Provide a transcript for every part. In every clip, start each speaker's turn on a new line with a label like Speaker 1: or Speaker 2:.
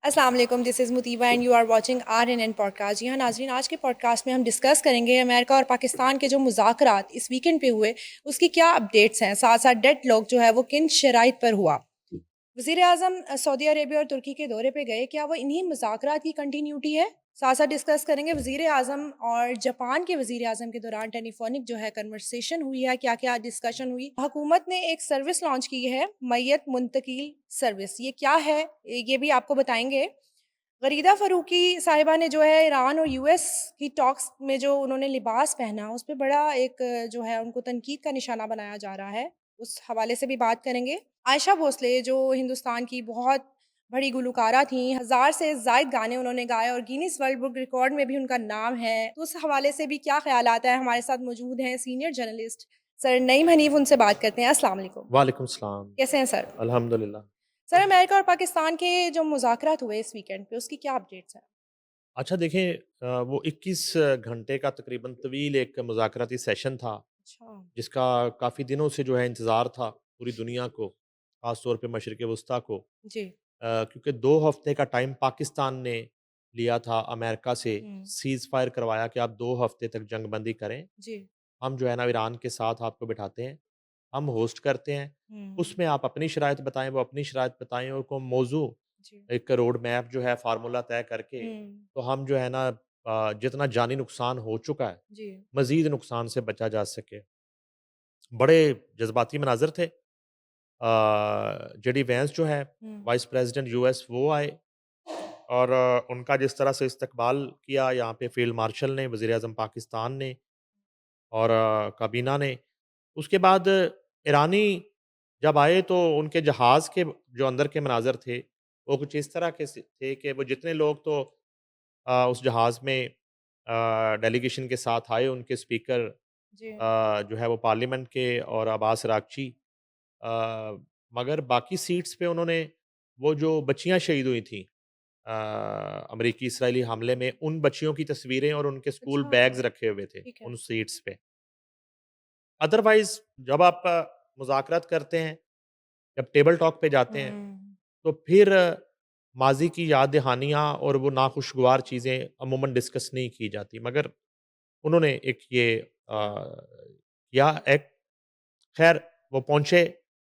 Speaker 1: अस्सलाम वालेकुम, this is Muteeba and you are watching RNN podcast. जी हाँ नाज़रीन, आज के पॉडकास्ट में हम डिस्कस करेंगे अमेरिका और पाकिस्तान के जो मुज़ाकरात इस वीकेंड पे हुए, उसकी क्या अपडेट्स हैं। साथ साथ डेडलॉक जो है वो किन शराइत पर हुआ। वज़ीर आज़म सऊदी अरेबिया और तुर्की के दौरे पे गए, क्या वो इन्हीं मुज़ाकरात की कंटिन्यूटी है? साथ साथ डिस्कस करेंगे वज़ीर आज़म और जापान के वज़ीर आज़म के दौरान टेलीफोनिक जो है कन्वर्सेशन हुई है, क्या क्या डिस्कशन हुई। हुकूमत ने एक सर्विस लॉन्च की है, मैयत मुंतकिल सर्विस। ये क्या है, ये भी आपको बताएंगे। गरीदा फ़रूकी साहिबा ने जो है ईरान और यूएस की टॉक्स में जो उन्होंने लिबास पहना, उस पे बड़ा एक जो है उनको तनकीद का निशाना बनाया जा रहा है। उस हवाले से भी बात करेंगे। आयशा भोसले जो हिंदुस्तान की बहुत बड़ी गुलकारा थीं, 1000 से ज़ायद गाने उन्होंने गाए और गिनीज़ वर्ल्ड बुक रिकॉर्ड में भी उनका नाम है। तो उस हवाले से भी क्या ख़यालात हैं, हमारे साथ मौजूद हैं senior journalist sir Naeem Hanif, उनसे बात करते हैं। अस्सलाम वालेकुम।
Speaker 2: वालेकुम सलाम।
Speaker 1: कैसे हैं सर?
Speaker 2: अल्हम्दुलिल्लाह।
Speaker 1: सर, अमेरिका और पाकिस्तान के जो मुज़ाकरात हुए इस वीकेंड पे, उसकी क्या अपडेट्स हैं?
Speaker 2: अच्छा देखें, वो 21 घंटे का तकरीबन तवील एक मुज़ाकराती सेशन था,
Speaker 1: अच्छा।
Speaker 2: जिसका काफ़ी दिनों से जो है इंतज़ार था पूरी दुनिया को, ख़ास तौर पे मशरिक़ वस्ता को।
Speaker 1: जी।
Speaker 2: क्योंकि 2 हफ़्ते का टाइम पाकिस्तान ने लिया था अमेरिका से,
Speaker 1: हुँ।
Speaker 2: सीज़ फ़ायर करवाया कि आप 2 हफ़्ते तक जंगबंदी करें।
Speaker 1: जी।
Speaker 2: हम जो है ना ईरान के साथ आपको बिठाते हैं, हम होस्ट करते हैं,
Speaker 1: हुँ।
Speaker 2: उसमें आप अपनी शराइत बताएँ, वो अपनी शराइत बताएँ और को मौज़ू
Speaker 1: जी।
Speaker 2: एक रोड मैप जो है फ़ार्मूला तय करके,
Speaker 1: हुँ।
Speaker 2: तो हम जो है ना जितना जानी नुकसान हो चुका है,
Speaker 1: जी।
Speaker 2: मज़ीद नुकसान से बचा जा सके। बड़े जज़्बाती मनाज़िर थे। जेडी वेंस जो है,
Speaker 1: हुँ।
Speaker 2: वाइस प्रेज़िडेंट यूएस, वो आए और उनका जिस तरह से इस्तकबाल किया यहाँ पे फ़ील्ड मार्शल ने, वज़ीर-ए-आज़म पाकिस्तान ने और काबीना ने। उसके बाद ईरानी जब आए तो उनके जहाज़ के जो अंदर के मनाज़र थे, वो कुछ इस तरह के थे कि वो जितने लोग तो उस जहाज़ में डेलीगेशन के साथ आए, उनके स्पीकर
Speaker 1: जी।
Speaker 2: जो है वो पार्लियामेंट के और अब्बास अरागची, अ, मगर बाकी सीट्स पे उन्होंने वो जो बच्चियाँ शहीद हुई थीं अमरीकी-इसराइली हमले में, उन बच्चियों की तस्वीरें और उनके स्कूल
Speaker 1: अच्छा,
Speaker 2: बैग्स रखे हुए थे,
Speaker 1: ठीक है।
Speaker 2: उन सीट्स पे। अदरवाइज़ जब आप मुज़ाकरात करते हैं, जब टेबल टॉक पे जाते हैं,
Speaker 1: हुँ।
Speaker 2: तो फिर माज़ी की याद दहानियाँ और वो नाखुशगवार चीज़ें अमूमन डिस्कस नहीं की जाती। मगर उन्होंने एक ये किया एक ख़ैर वो पहुँचे,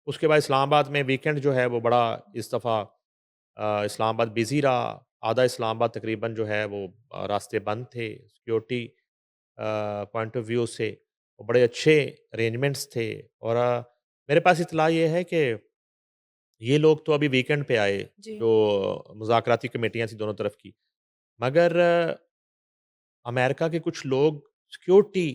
Speaker 2: उसके बाद इस्लामाबाद में वीकेंड जो है वो बड़ा इस दफ़ा इस्लामाबाद बिज़ी रहा। आधा इस्लामाबाद तकरीबन जो है वो रास्ते बंद थे, सिक्योरिटी पॉइंट ऑफ व्यू से वो बड़े अच्छे अरेंजमेंट्स थे और मेरे पास इत्तला ये है कि ये लोग तो अभी वीकेंड पे आए,
Speaker 1: जी।
Speaker 2: जो मुज़ाकराती कमेटियाँ थी दोनों तरफ की। मगर अमेरिका के कुछ लोग सिक्योरिटी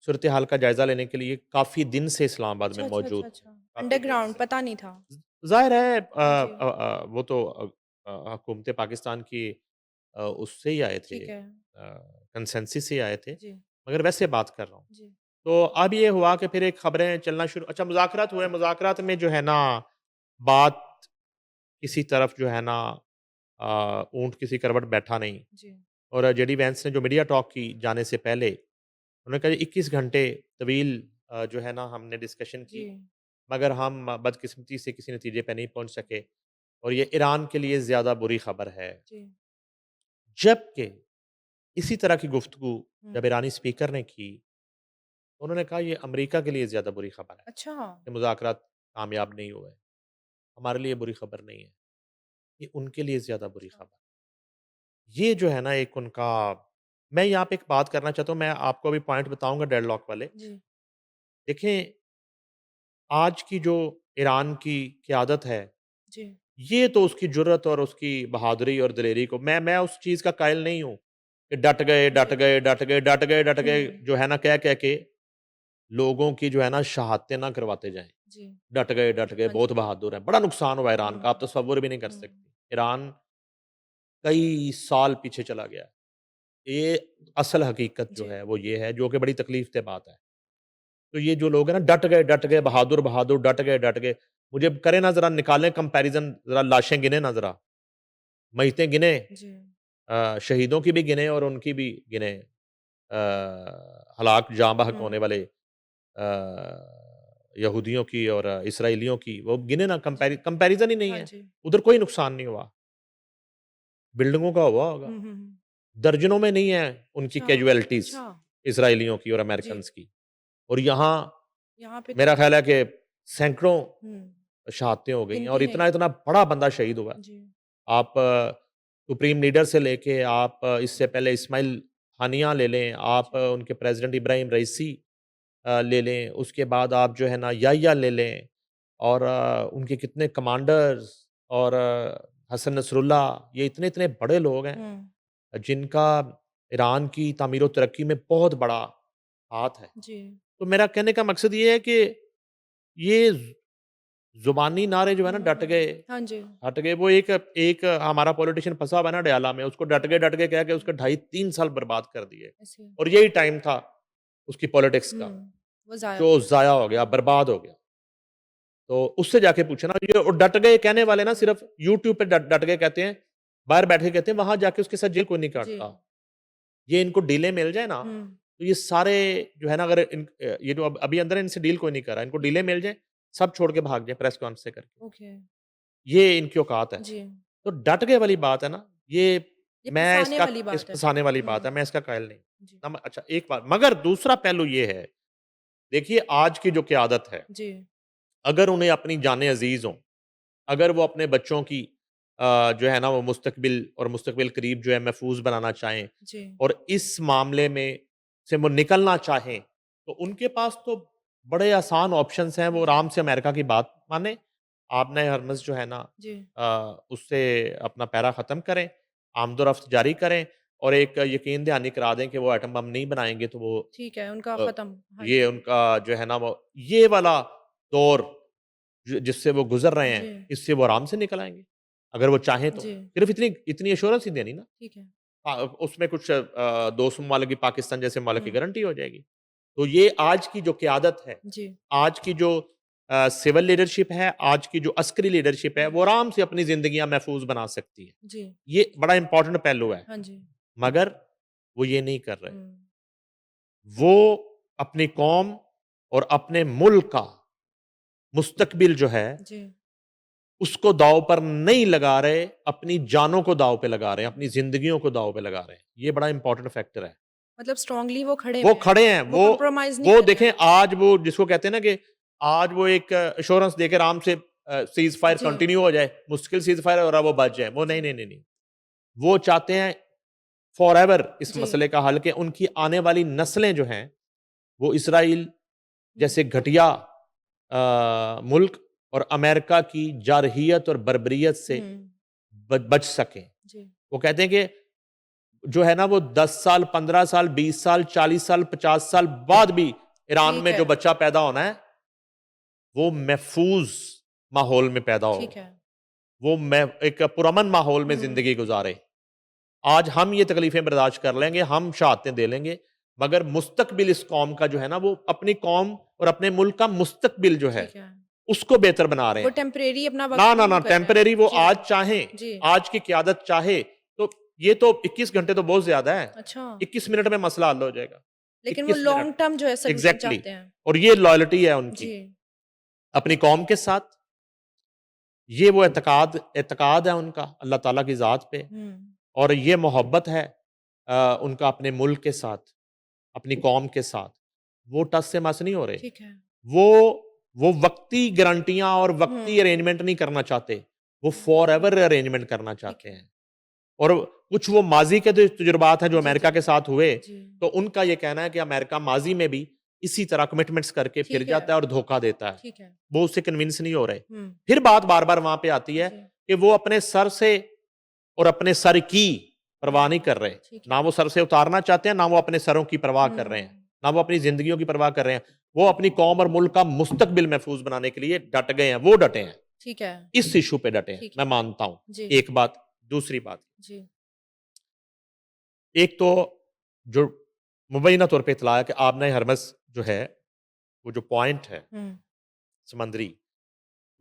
Speaker 2: सूरत हाल का जायज़ा लेने के लिए काफ़ी दिन से इस्लामाबाद में
Speaker 1: अच्छा, अच्छा,
Speaker 2: मौजूद
Speaker 1: अच्छा,
Speaker 2: थे।
Speaker 1: अच्छा।
Speaker 2: काफ़ी दिन
Speaker 1: अंडरग्राउंड
Speaker 2: से।
Speaker 1: पता नहीं था।
Speaker 2: ज़ाहिर है
Speaker 1: जी।
Speaker 2: वो तो हुकूमत पाकिस्तान की उससे ही आए थे,
Speaker 1: ठीक है।
Speaker 2: कंसेंसस से ही आए थे।
Speaker 1: जी।
Speaker 2: मगर वैसे बात कर रहा हूँ।
Speaker 1: जी।
Speaker 2: तो अब ये हुआ कि फिर एक खबरें चलना शुरू, अच्छा मुज़ाकरात हुए, मुज़ाकरात में जो है ना बात किसी तरफ जो है ना ऊँट किसी करवट बैठा नहीं।
Speaker 1: जी।
Speaker 2: और जेडी वेंस ने जो मीडिया टॉक की जाने से पहले, उन्होंने कहा 21 घंटे तवील जो है ना हमने डिस्कशन
Speaker 1: जी।
Speaker 2: की, मगर हम बदकिस्मती से किसी नतीजे पे नहीं पहुँच सके और ये ईरान के लिए ज़्यादा बुरी खबर है।
Speaker 1: जी।
Speaker 2: जबकि इसी तरह की गुफ्तगू
Speaker 1: हुँ।
Speaker 2: जब ईरानी स्पीकर ने की, तो उन्होंने कहा ये अमेरिका के लिए ज़्यादा बुरी खबर है
Speaker 1: अच्छा।
Speaker 2: कि मुज़ाकरात कामयाब नहीं हुए। हमारे लिए बुरी खबर नहीं है, ये उनके लिए ज़्यादा बुरी
Speaker 1: अच्छा।
Speaker 2: खबर। ये जो है ना एक उनका, मैं यहाँ पे एक बात करना चाहता हूँ, मैं आपको अभी पॉइंट बताऊँगा डेडलॉक वाले।
Speaker 1: जी।
Speaker 2: देखें, आज की जो ईरान की क़यादत है,
Speaker 1: जी।
Speaker 2: ये तो उसकी जुर्रत और उसकी बहादुरी और दिलेरी को मैं उस चीज़ का कायल नहीं हूँ कि डट गए, डट
Speaker 1: जी।
Speaker 2: गए, डट गए, डट गए, डट गए,
Speaker 1: हुँ।
Speaker 2: जो है ना कह-कह के लोगों की जो है ना शहादतें ना करवाते जाएँ।
Speaker 1: जी।
Speaker 2: डट गए,
Speaker 1: हाँ
Speaker 2: बहुत
Speaker 1: जी।
Speaker 2: बहादुर हैं। बड़ा नुकसान हुआ ईरान का, आप
Speaker 1: हुँ।
Speaker 2: तसव्वुर भी नहीं कर
Speaker 1: हुँ।
Speaker 2: सकती। ईरान कई साल पीछे चला गया है। ये असल हकीकत जो
Speaker 1: जी।
Speaker 2: है वो ये है, जो कि बड़ी तकलीफ़ दह बात है। तो ये जो लोग हैं ना डट गए,
Speaker 1: जी।
Speaker 2: बहादुर, बहादुर, डट गए। मुझे करें ना ज़रा निकालें कंपैरिज़न, ज़रा लाशें गिनें ना ज़रा, मय्यतें गिनें,
Speaker 1: जी।
Speaker 2: शहीदों की भी गिनें और उनकी भी गिनें, हलाक जाँ बहक
Speaker 1: हुँ।
Speaker 2: होने वाले यहूदियों की और इसराइलियों की, वो गिने ना,
Speaker 1: जी।
Speaker 2: कंपैरिज़न ही नहीं
Speaker 1: हाँ
Speaker 2: है।
Speaker 1: जी।
Speaker 2: उधर कोई नुकसान नहीं हुआ। बिल्डिंगों का हुआ होगा, दर्जनों में नहीं है उनकी
Speaker 1: अच्छा
Speaker 2: कैजुअलिटीज
Speaker 1: अच्छा
Speaker 2: इसराइलियों की और
Speaker 1: जी
Speaker 2: अमेरिकन्स की। और यहाँ
Speaker 1: यहाँ पे
Speaker 2: मेरा
Speaker 1: तो
Speaker 2: ख्याल है कि सैकड़ों
Speaker 1: हम्म
Speaker 2: शहादतें हो गई हैं और
Speaker 1: गिनती नहीं
Speaker 2: इतना इतना बड़ा बंदा शहीद हुआ है।
Speaker 1: जी
Speaker 2: आप सुप्रीम लीडर से लेके आप इससे पहले इस्माइल हानिया ले लें, आप
Speaker 1: जी
Speaker 2: उनके प्रेसिडेंट इब्राहिम रईसी ले लें, उसके बाद आप जो है ना याह्या ले लें और उनके कितने कमांडर्स और हसन नसरुल्लाह, ये इतने इतने बड़े लोग हैं
Speaker 1: हम्म
Speaker 2: जिनका ईरान की तामीर और तरक्की में बहुत बड़ा हाथ है।
Speaker 1: जी
Speaker 2: तो मेरा कहने का मकसद ये है कि ये ज़ुबानी नारे जो है ना डट गए,
Speaker 1: हाँ जी
Speaker 2: हट गए। वो एक एक हमारा पॉलिटिशियन फँसा हुआ है ना डयाला में, उसको डट के कह के उसके ढाई 3 साल बर्बाद कर दिए।
Speaker 1: ऐसे
Speaker 2: और यही टाइम था उसकी पॉलिटिक्स का,
Speaker 1: वो जाया
Speaker 2: जो ज़ाया हो गया, बर्बाद हो गया। तो उससे जाके पूछे ना, ये और डट गए कहने वाले ना सिर्फ़ यूट्यूब पे डट डट के कहते हैं, बाहर बैठ के कहते हैं, वहाँ जाके उसके साथ जेल कोई नहीं
Speaker 1: जी
Speaker 2: काटता। ये इनको डीलें मिल जाए ना,
Speaker 1: हम्म
Speaker 2: तो ये सारे जो है ना, अगर ये जो अभी अंदर है, इनसे डील कोई नहीं कर रहा, इनको डीलें मिल जाएँ, सब छोड़ के भाग जाएँ प्रेस कॉन्फ्रेंस से करके।
Speaker 1: ओके
Speaker 2: ये इनकी औकात है।
Speaker 1: जी
Speaker 2: तो डट के वाली बात है ना, ये
Speaker 1: ये
Speaker 2: मैं
Speaker 1: फँसाने
Speaker 2: इसका
Speaker 1: वाली
Speaker 2: इस
Speaker 1: बात है
Speaker 2: फँसाने वाली बात है, मैं इसका कायल नहीं।
Speaker 1: जी
Speaker 2: अच्छा एक बात, मगर दूसरा पहलू ये है, देखिए आज की जो क़यादत है,
Speaker 1: जी
Speaker 2: अगर उन्हें अपनी जानें अज़ीज़ हों, अगर वो अपने बच्चों की जो है ना वो मुस्तक़बिल करीब जो है महफ़ूज़ बनाना चाहें
Speaker 1: जी
Speaker 2: और इस मामले में से वो निकलना चाहें, तो उनके पास तो बड़े आसान ऑप्शंस हैं, वो आराम से अमेरिका की बात मानें। आपने हरमज़ जो है ना
Speaker 1: जी
Speaker 2: उससे अपना पैरा ख़त्म करें, आमदोरफ़्त जारी करें और एक यकीन दहानी करा दें कि वो एटम बम नहीं बनाएँगे, तो वो
Speaker 1: ठीक है उनका
Speaker 2: अ,
Speaker 1: ख़त्म हाँ
Speaker 2: ये
Speaker 1: जी
Speaker 2: उनका जो है ना वो ये वाला दौर जिससे वो गुज़र रहे हैं,
Speaker 1: जी
Speaker 2: इससे वो आराम से निकल आएँगे, अगर वो चाहें तो।
Speaker 1: जी
Speaker 2: सिर्फ़ इतनी इतनी एश्योरेंस ही देनी ना।
Speaker 1: ठीक है
Speaker 2: उसमें कुछ दोस्त ममालिक की, पाकिस्तान जैसे ममालिक की
Speaker 1: हुँ,
Speaker 2: गारंटी हो जाएगी। तो ये आज की जो क़यादत है,
Speaker 1: जी,
Speaker 2: आज की जो सिविल लीडरशिप है, आज की जो अस्करी लीडरशिप है, वो
Speaker 1: हुँ,
Speaker 2: आराम से अपनी ज़िंदगियाँ महफ़ूज़ बना सकती है।
Speaker 1: जी,
Speaker 2: ये बड़ा इम्पोर्टेंट पहलू है,
Speaker 1: हाँ जी,
Speaker 2: मगर वो ये नहीं कर रहे।
Speaker 1: हुँ,
Speaker 2: वो अपनी कौम और अपने मुल्क का मुस्तकबिल जो है,
Speaker 1: जी,
Speaker 2: उसको दाँव पर नहीं लगा रहे, अपनी जानों को दाँव पे लगा रहे हैं, अपनी ज़िंदगियों को दाँव पे लगा रहे हैं। ये बड़ा इम्पोर्टेंट फैक्टर है।
Speaker 1: मतलब स्ट्रॉन्गली वो खड़े
Speaker 2: वो
Speaker 1: हुए हैं,
Speaker 2: खड़े हैं,
Speaker 1: वो कॉम्प्रोमाइज़ नहीं
Speaker 2: वो
Speaker 1: कर रहे
Speaker 2: देखें
Speaker 1: हैं।
Speaker 2: आज वो जिसको कहते हैं ना कि आज वो एक एश्योरेंस देके आराम से सीज़ फायर
Speaker 1: जी,
Speaker 2: कंटिन्यू हो जाए, मुश्किल सीज़ फायर हो रहा है वो बच जाए। वो नहीं,
Speaker 1: जी,
Speaker 2: नहीं, नहीं, नहीं। वो चाहते हैं फॉरएवर इस
Speaker 1: जी,
Speaker 2: मसले का हल कि उनकी आने वाली नस्लें जो हैं, वो इसराइल
Speaker 1: हुँ,
Speaker 2: जैसे घटिया मुल्क और अमेरिका की जारहियत और बर्बरियत से
Speaker 1: हुँ,
Speaker 2: बच सकें।
Speaker 1: जी,
Speaker 2: वो कहते हैं कि जो है ना वो 10 साल, 15 साल, 20 साल, 40 साल, 50 साल बाद भी ईरान
Speaker 1: ठीक
Speaker 2: में
Speaker 1: है,
Speaker 2: जो बच्चा पैदा होना है, वो महफूज माहौल में पैदा हो।
Speaker 1: ठीक है,
Speaker 2: वो एक पुरअमन माहौल में
Speaker 1: हुँ,
Speaker 2: ज़िंदगी गुज़ारे। आज हम ये तकलीफ़ें बर्दाश्त कर लेंगे, हम शहादतें दे लेंगे, मगर मुस्तकबिल इस कौम का जो है ना, वो अपनी कौम और अपने मुल्क का मुस्तकबिल जो है,
Speaker 1: ठीक है।
Speaker 2: उसको बेहतर बना रहे
Speaker 1: वो
Speaker 2: हैं।
Speaker 1: टेम्परेरी अपना वक़्त
Speaker 2: ना, ना,
Speaker 1: यूँ
Speaker 2: ना,
Speaker 1: कर रहे हैं।
Speaker 2: टेम्परेरी वो
Speaker 1: जी,
Speaker 2: आज चाहें,
Speaker 1: जी,
Speaker 2: आज की क़यादत चाहे, तो ये तो 21 घंटे तो बहुत ज़्यादा है।
Speaker 1: अच्छा,
Speaker 2: 21 मिनट में मसला हल हो जाएगा।
Speaker 1: लेकिन वो
Speaker 2: 21 मिनट।
Speaker 1: लॉन्ग टर्म जो है सॉल्यूशन
Speaker 2: एग्ज़ैक्टली।
Speaker 1: चाहते हैं।
Speaker 2: और ये लॉयल्टी है उनकी,
Speaker 1: जी,
Speaker 2: अपनी कौम के साथ, ये वो एतकाद है उनका अल्लाह ताला की ज़ात पे
Speaker 1: हुँ,
Speaker 2: और ये मोहब्बत है उनका अपने मुल्क के साथ, अपनी कौम के साथ। वो टस से मस नहीं हो रहे।
Speaker 1: ठीक है,
Speaker 2: वो वो वक़्ती गारंटियाँ और वक़्ती
Speaker 1: हुँ,
Speaker 2: अरेंजमेंट नहीं करना चाहते, वो फॉरएवर अरेंजमेंट करना
Speaker 1: ठीक
Speaker 2: चाहते
Speaker 1: है।
Speaker 2: हैं। और कुछ वो माज़ी के जो तजुर्बात हैं जो
Speaker 1: जी,
Speaker 2: अमेरिका
Speaker 1: जी,
Speaker 2: के साथ हुए,
Speaker 1: जी,
Speaker 2: तो उनका ये कहना है कि अमेरिका माज़ी में भी इसी तरह कमिटमेंट्स करके फिर
Speaker 1: ठीक है,
Speaker 2: जाता है और धोखा देता है।
Speaker 1: ठीक है।
Speaker 2: वो उससे कन्विंस नहीं हो रहे।
Speaker 1: हुँ,
Speaker 2: फिर बात बार-बार वहाँ पे आती है
Speaker 1: जी,
Speaker 2: कि वो अपने सर से और अपने सर की परवाह नहीं
Speaker 1: हुँ,
Speaker 2: कर रहे।
Speaker 1: ठीक
Speaker 2: ना
Speaker 1: है।
Speaker 2: वो सर से उतारना चाहते हैं, ना वो अपने सरों की परवाह कर रहे हैं,
Speaker 1: हुँ,
Speaker 2: ना वो अपनी ज़िंदगियों की परवाह कर रहे हैं। वो अपनी कौम और मुल्क का मुस्तकबिल महफूज़ बनाने के लिए डट गए हैं, वो डटे हैं।
Speaker 1: ठीक है,
Speaker 2: इस इश्यू पे डटे हैं,
Speaker 1: ठीक
Speaker 2: मैं
Speaker 1: है।
Speaker 2: मानता हूँ।
Speaker 1: जी,
Speaker 2: एक बात, दूसरी बात,
Speaker 1: जी,
Speaker 2: एक तो जो मुबैना तौर पे इत्तला है कि आबना हरमज़ जो है, वो जो पॉइंट है
Speaker 1: हुँ,
Speaker 2: समंदरी,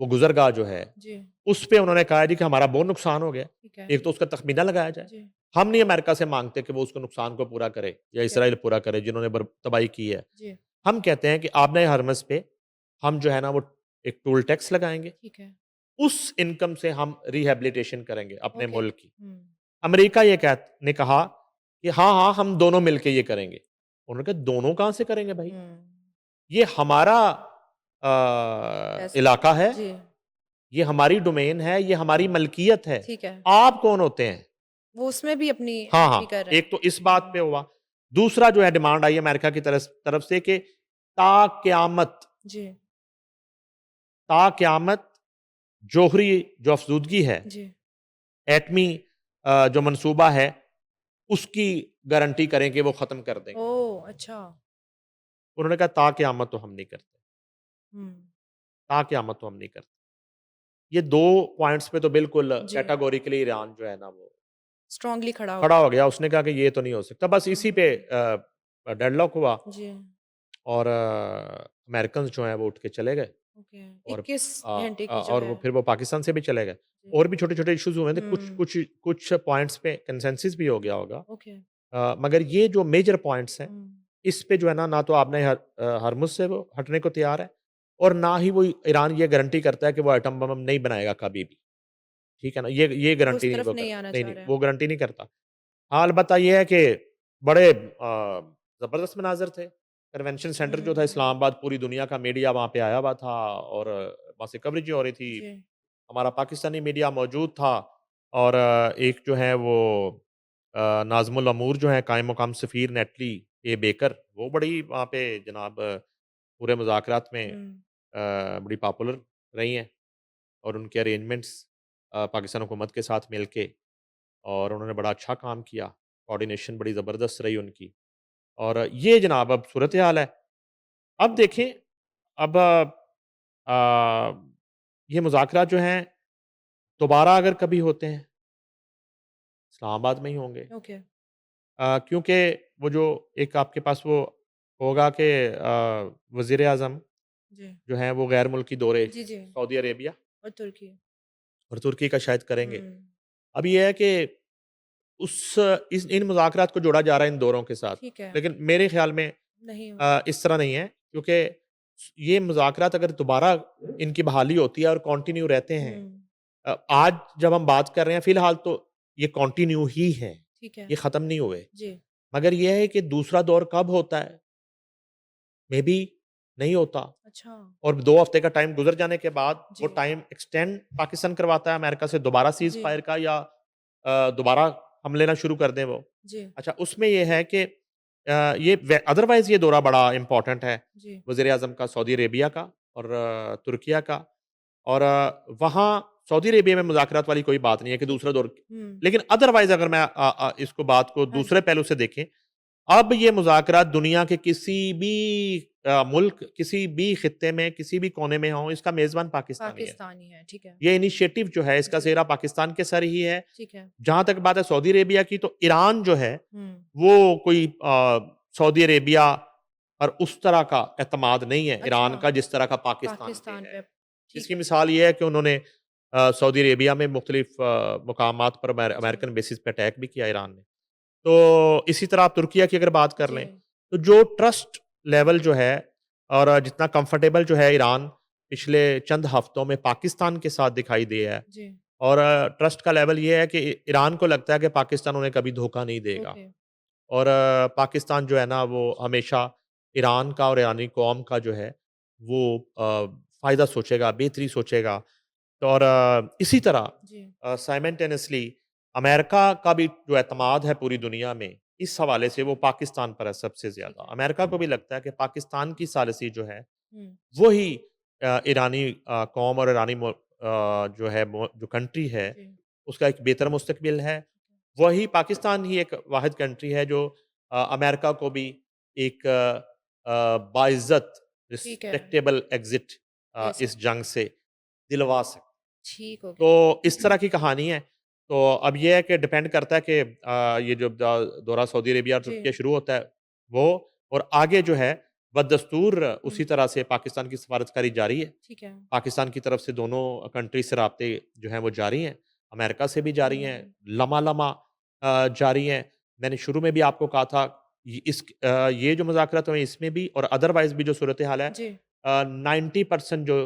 Speaker 2: वो गुज़रगाह जो है,
Speaker 1: जी,
Speaker 2: उस पे उन्होंने कहा है जी कि हमारा बहुत नुकसान हो गया।
Speaker 1: ठीक है।
Speaker 2: एक तो उसका तख़मीना लगाया जाए।
Speaker 1: जी,
Speaker 2: हम नहीं अमेरिका से माँगते कि वो उसको नुकसान को पूरा करे या
Speaker 1: ठीक है।
Speaker 2: इसराइल पूरा करे जिन्होंने तबाही की है।
Speaker 1: जी,
Speaker 2: हम कहते हैं कि आबना हरमज़ पे हम जो है ना वो एक टोल टैक्स लगाएँगे।
Speaker 1: ठीक है।
Speaker 2: उस इनकम से हम रिहैबिलिटेशन करेंगे अपने
Speaker 1: ओके।
Speaker 2: मुल्क की।
Speaker 1: हुँ,
Speaker 2: अमेरिका ने कहा कि हाँ हाँ हम दोनों मिलके ये करेंगे। उन्होंने कहा दोनों कहाँ से करेंगे भाई, ये हमारा
Speaker 1: ऐसा
Speaker 2: इलाका है,
Speaker 1: जी,
Speaker 2: ये हमारी डोमेन है, ये हमारी मलकियत है,
Speaker 1: ठीक है।
Speaker 2: आप कौन होते हैं?
Speaker 1: वो उसमें भी अपनी
Speaker 2: हाँ
Speaker 1: एंट्री
Speaker 2: हाँ,
Speaker 1: कर रहे हैं।
Speaker 2: एक तो इस बात पे हुआ। दूसरा जो है डिमांड आई अमेरिका की तरफ तरफ से कि
Speaker 1: जी,
Speaker 2: ता जोहरी जो अफजूदगी है,
Speaker 1: जी।
Speaker 2: एटमी जो मंसूबा है, उसकी गारंटी करें कि वो ख़त्म कर देंगे।
Speaker 1: ओह! अच्छा।
Speaker 2: उन्होंने कहा ता तो हम नहीं करते,
Speaker 1: हुँ,
Speaker 2: ता तो हम नहीं करते। ये 2 पॉइंट्स पे तो बिल्कुल
Speaker 1: जी,
Speaker 2: कैटेगोरिकली ईरान जो है ना वो
Speaker 1: स्ट्रॉन्गली खड़ा हो
Speaker 2: खड़ा
Speaker 1: गया।
Speaker 2: हो गया। उसने कहा कि ये तो नहीं हो सकता। बस इसी पे
Speaker 1: हुँ,
Speaker 2: डेडलॉक हुआ
Speaker 1: जी,
Speaker 2: और अमेरिकन्स जो हैं वो उठ के चले गए
Speaker 1: ओके।
Speaker 2: और
Speaker 1: 21 घंटे की जो
Speaker 2: और
Speaker 1: है
Speaker 2: वो फिर वो पाकिस्तान से भी चले गए।
Speaker 1: जी,
Speaker 2: और भी छोटे-छोटे इश्यूज़ हुए थे। कुछ
Speaker 1: हुँ,
Speaker 2: कुछ कुछ पॉइंट्स पे कंसेंसस भी हो गया होगा।
Speaker 1: ओके।
Speaker 2: मगर ये जो मेजर पॉइंट्स हैं,
Speaker 1: हुँ,
Speaker 2: इस पे जो है ना, ना तो आपने हरमुज़ से वो हटने को तैयार है और ना ही वो ईरान ये गारंटी करता है कि वो एटम बम नहीं बनाएगा कभी भी। ठीक है ना? ये
Speaker 1: वो उस
Speaker 2: गारंटी नहीं
Speaker 1: तरफ
Speaker 2: वो
Speaker 1: नहीं
Speaker 2: करता।
Speaker 1: आना
Speaker 2: नहीं,
Speaker 1: चाह
Speaker 2: नहीं,
Speaker 1: रहे हैं।
Speaker 2: वो गारंटी नहीं करता। हाँ, अलबत्ता ये है कि बड़े ज़बरदस्त मनाज़र थे। कन्वेंशन सेंटर जो था
Speaker 1: हुँ,
Speaker 2: इस्लामाबाद, पूरी दुनिया का मीडिया वहाँ पे आया हुआ था और वहाँ से कवरेज हो रही थी।
Speaker 1: जी,
Speaker 2: हमारा पाकिस्तानी मीडिया मौजूद था और एक जो है वो नाज़मुल अमूर जो हैं कायम मक़ाम सफ़ीर नेटली ए बेकर, वो बड़ी वहाँ पे जनाब पूरे मुज़ाकरात में
Speaker 1: हुँ,
Speaker 2: बड़ी पॉपुलर रही हैं और उनके अरेंजमेंट्स पाकिस्तान हुकूमत के साथ मिल के और उन्होंने बड़ा अच्छा काम किया। कोऑर्डिनेशन बड़ी ज़बरदस्त रही उनकी और ये जनाब अब सूरत हाल है। अब देखें, अब ये मुज़ाकरात जो हैं दोबारा अगर कभी होते हैं, इस्लामाबाद में ही होंगे।
Speaker 1: ओके,
Speaker 2: क्योंकि वो जो एक आपके पास वो होगा कि वज़ीर आज़म
Speaker 1: जी,
Speaker 2: जो हैं वो गैर मुल्की दौरे
Speaker 1: जी, जी,
Speaker 2: सऊदी अरेबिया
Speaker 1: और तुर्की।
Speaker 2: और तुर्की का शायद
Speaker 1: हुँ,
Speaker 2: करेंगे। अब ये है कि उस इस इन मुज़ाकरात को जोड़ा जा रहा है इन दौरों के साथ।
Speaker 1: ठीक है,
Speaker 2: लेकिन मेरे ख़्याल में
Speaker 1: नहीं हो
Speaker 2: इस तरह नहीं है क्योंकि ये मुज़ाकरात अगर दोबारा इनकी बहाली होती है और कंटिन्यू रहते हैं।
Speaker 1: हुँ,
Speaker 2: आज जब हम बात कर रहे हैं फ़िलहाल तो ये कंटिन्यू ही हैं,
Speaker 1: ठीक है,
Speaker 2: ये ख़त्म नहीं हुए।
Speaker 1: जी,
Speaker 2: मगर ये है कि दूसरा दौर कब होता है? मेबी नहीं होता
Speaker 1: अच्छा,
Speaker 2: और 2 हफ़्ते का टाइम गुज़र जाने के बाद वो
Speaker 1: जी,
Speaker 2: टाइम एक्सटेंड पाकिस्तान करवाता है अमेरिका से दोबारा सीज़
Speaker 1: जी,
Speaker 2: फायर का या दोबारा हम लेना शुरू कर दें वो।
Speaker 1: जी,
Speaker 2: अच्छा, उसमें ये है कि ये अदरवाइज़ ये दौरा बड़ा इम्पोर्टेंट है,
Speaker 1: जी,
Speaker 2: वज़ीर-ए-आज़म का सऊदी अरेबिया का और तुर्किया का और वहाँ सऊदी अरेबिया में मुज़ाकरात वाली कोई बात नहीं है कि
Speaker 1: ठीक
Speaker 2: दूसरा दौर।
Speaker 1: हुँ,
Speaker 2: लेकिन अदरवाइज़ अगर मैं इसको बात को
Speaker 1: हाँ
Speaker 2: दूसरे
Speaker 1: जी,
Speaker 2: पहलू से देखें, अब ये मुज़ाकरात दुनिया के किसी भी मुल्क, किसी भी खित्ते में, किसी भी कोने में हों, इसका मेज़बान पाकिस्तान ही है।
Speaker 1: पाकिस्तानी है, ठीक है,
Speaker 2: ये इनिशिएटिव जो है, इसका
Speaker 1: जी,
Speaker 2: सेहरा पाकिस्तान के सर ही है।
Speaker 1: ठीक है,
Speaker 2: जहाँ तक बात है सऊदी अरेबिया की, तो ईरान जो है,
Speaker 1: हुँ,
Speaker 2: वो कोई सऊदी अरेबिया पर उस तरह का एतमाद नहीं है ईरान
Speaker 1: अच्छा,
Speaker 2: का, जिस तरह का पाकिस्तान पे
Speaker 1: पाकिस्तान
Speaker 2: है।
Speaker 1: पे ठीक
Speaker 2: इसकी
Speaker 1: है,
Speaker 2: मिसाल ये है कि उन्होंने सऊदी अरेबिया में मुख्तलिफ मुकामात पर
Speaker 1: जी,
Speaker 2: अमेरिकन बेसिस पे अटैक भी किया ईरान ने। तो इसी तरह आप तुर्किया की अगर बात कर
Speaker 1: जी,
Speaker 2: लें, तो जो ट्रस्ट लेवल जो है और जितना कंफर्टेबल जो है ईरान पिछले चंद हफ्तों में पाकिस्तान के साथ दिखाई दिया है
Speaker 1: जी,
Speaker 2: और ट्रस्ट का लेवल ये है कि ईरान को लगता है कि पाकिस्तान उन्हें कभी धोखा नहीं देगा
Speaker 1: ओके,
Speaker 2: और पाकिस्तान जो है ना वो हमेशा ईरान का और ईरानी कौम का जो है वो फ़ायदा सोचेगा, बेहतरी सोचेगा। तो और इसी तरह
Speaker 1: जी,
Speaker 2: साइमल्टेनियसली अमेरिका का भी जो एतमाद है पूरी दुनिया में, इस हवाले से वो पाकिस्तान पर है सबसे
Speaker 1: ठीक
Speaker 2: ज़्यादा।
Speaker 1: है,
Speaker 2: अमेरिका को भी लगता है कि पाकिस्तान की पॉलिसी जो है,
Speaker 1: हुँ,
Speaker 2: वही ईरानी कौम और ईरानी जो है जो कंट्री है,
Speaker 1: जी,
Speaker 2: उसका एक बेहतर मुस्तकबिल है। वही पाकिस्तान ही एक वाहिद कंट्री है जो अमेरिका को भी एक बाइज़्ज़त
Speaker 1: ठीक है,
Speaker 2: रिस्पेक्टेबल एग्ज़िट
Speaker 1: दे
Speaker 2: इस
Speaker 1: सकते
Speaker 2: जंग से दिलवा सकती।
Speaker 1: ठीक हो
Speaker 2: तो
Speaker 1: गया।
Speaker 2: इस तरह की कहानी है। तो अब ये है कि डिपेंड करता है कि ये जो दौरा सऊदी अरेबिया और तुर्की
Speaker 1: जी,
Speaker 2: शुरू होता है, वो और आगे जो है बदस्तूर
Speaker 1: हुँ,
Speaker 2: उसी तरह से पाकिस्तान की सफारतकारी जारी है।
Speaker 1: ठीक है,
Speaker 2: पाकिस्तान की तरफ से दोनों कंट्री से राब्ते जो हैं वो जारी हैं, अमेरिका से भी जारी हैं,
Speaker 1: हुँ,
Speaker 2: लम्हा-लम्हा जारी हैं। मैंने शुरू में भी आपको कहा था ये जो मुज़ाकरात हुए इसमें भी और अदरवाइज़ भी जो सूरत-ए-हाल है
Speaker 1: जी,
Speaker 2: 90% जो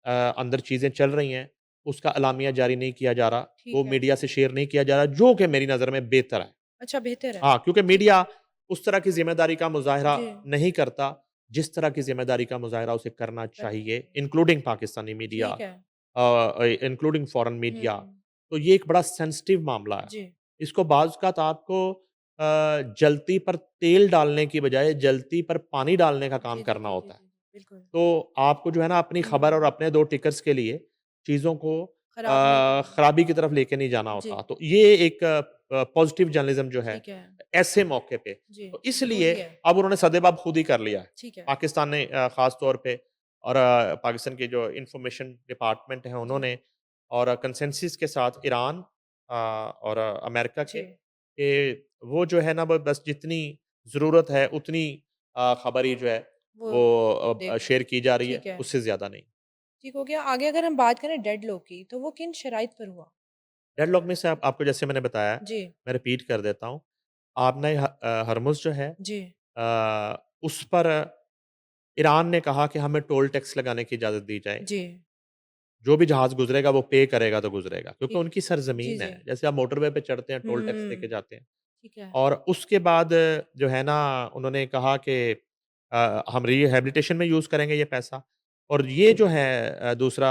Speaker 2: अंदर चीज़ें चल रही हैं, उसका अलामिया जारी नहीं किया जा रहा,
Speaker 1: ठीक
Speaker 2: वो
Speaker 1: है।
Speaker 2: मीडिया से शेयर नहीं किया जा रहा, जो कि मेरी नज़र में बेहतर है।
Speaker 1: अच्छा, बेहतर है।
Speaker 2: हाँ, क्योंकि मीडिया उस तरह की ज़िम्मेदारी का मुज़ाहिरा
Speaker 1: जी।
Speaker 2: नहीं करता, जिस तरह की ज़िम्मेदारी का मुज़ाहिरा उसे करना
Speaker 1: करना
Speaker 2: चाहिए,
Speaker 1: चाहिए।
Speaker 2: इंक्लूडिंग पाकिस्तानी मीडिया
Speaker 1: ठीक है।
Speaker 2: Including foreign media.
Speaker 1: हुँ।
Speaker 2: तो ये एक बड़ा सेंसिटिव मामला है।
Speaker 1: जी।
Speaker 2: इसको बाज़-औक़ात आपको जलती पर तेल डालने की बजाय जलती पर पानी डालने का काम
Speaker 1: जी, जी,
Speaker 2: करना
Speaker 1: जी, जी,
Speaker 2: होता है।
Speaker 1: जी। बिल्कुल।
Speaker 2: तो आपको जो है ना अपनी खबर और
Speaker 1: हुँ।
Speaker 2: अपने 2 टिकर्स के लिए चीज़ों को
Speaker 1: खराब नहीं करना।
Speaker 2: खराबी की तरफ लेके नहीं जाना
Speaker 1: जी।
Speaker 2: होता। तो ये एक पॉज़िटिव जर्नलिज़्म जो है,
Speaker 1: ठीक है।
Speaker 2: ऐसे मौके पे
Speaker 1: जी,
Speaker 2: तो इसलिए
Speaker 1: ज़रूरी है।
Speaker 2: अब उन्होंने सद्देबाब खुद ही कर लिया है।
Speaker 1: ठीक है।
Speaker 2: पाकिस्तान ने ख़ास तौर पे और पाकिस्तान के जो इन्फॉर्मेशन डिपार्टमेंट है
Speaker 1: जी।
Speaker 2: उन्होंने और कंसेंसस के साथ ईरान और अमेरिका
Speaker 1: जी।
Speaker 2: के वो जो है ना वो बस जितनी ज़रूरत है उतनी खबर ही जो है
Speaker 1: वो
Speaker 2: वो
Speaker 1: देख रहे
Speaker 2: शेयर
Speaker 1: हैं।
Speaker 2: की जा रही है,
Speaker 1: ठीक है।
Speaker 2: उससे ज़्यादा नहीं।
Speaker 1: ठीक हो गया। आगे अगर हम बात करें डेडलॉक की, तो वो किन शराइत पर हुआ?
Speaker 2: डेडलॉक में से आपको जैसे मैंने बताया,
Speaker 1: जी।
Speaker 2: मैं रिपीट कर देता हूँ। आपने हरमुज़ जो है
Speaker 1: जी।
Speaker 2: उस पर ईरान ने कहा कि हमें टोल टैक्स लगाने की इजाज़त दी जाए।
Speaker 1: जी।
Speaker 2: जो भी जहाज़ गुज़रेगा वो पे करेगा तो गुज़रेगा, क्योंकि
Speaker 1: ठीक।
Speaker 2: उनकी
Speaker 1: जी,
Speaker 2: सरज़मीन
Speaker 1: जी।
Speaker 2: है। जैसे आप मोटरवे पे चढ़ते हैं, टोल टैक्स देके
Speaker 1: हुँ।
Speaker 2: जाते हैं।
Speaker 1: ठीक है।
Speaker 2: और उसके बाद जो है ना उन्होंने कहा कि हम रिहैबिलिटेशन में यूज़ करेंगे ये पैसा। और ये जो है दूसरा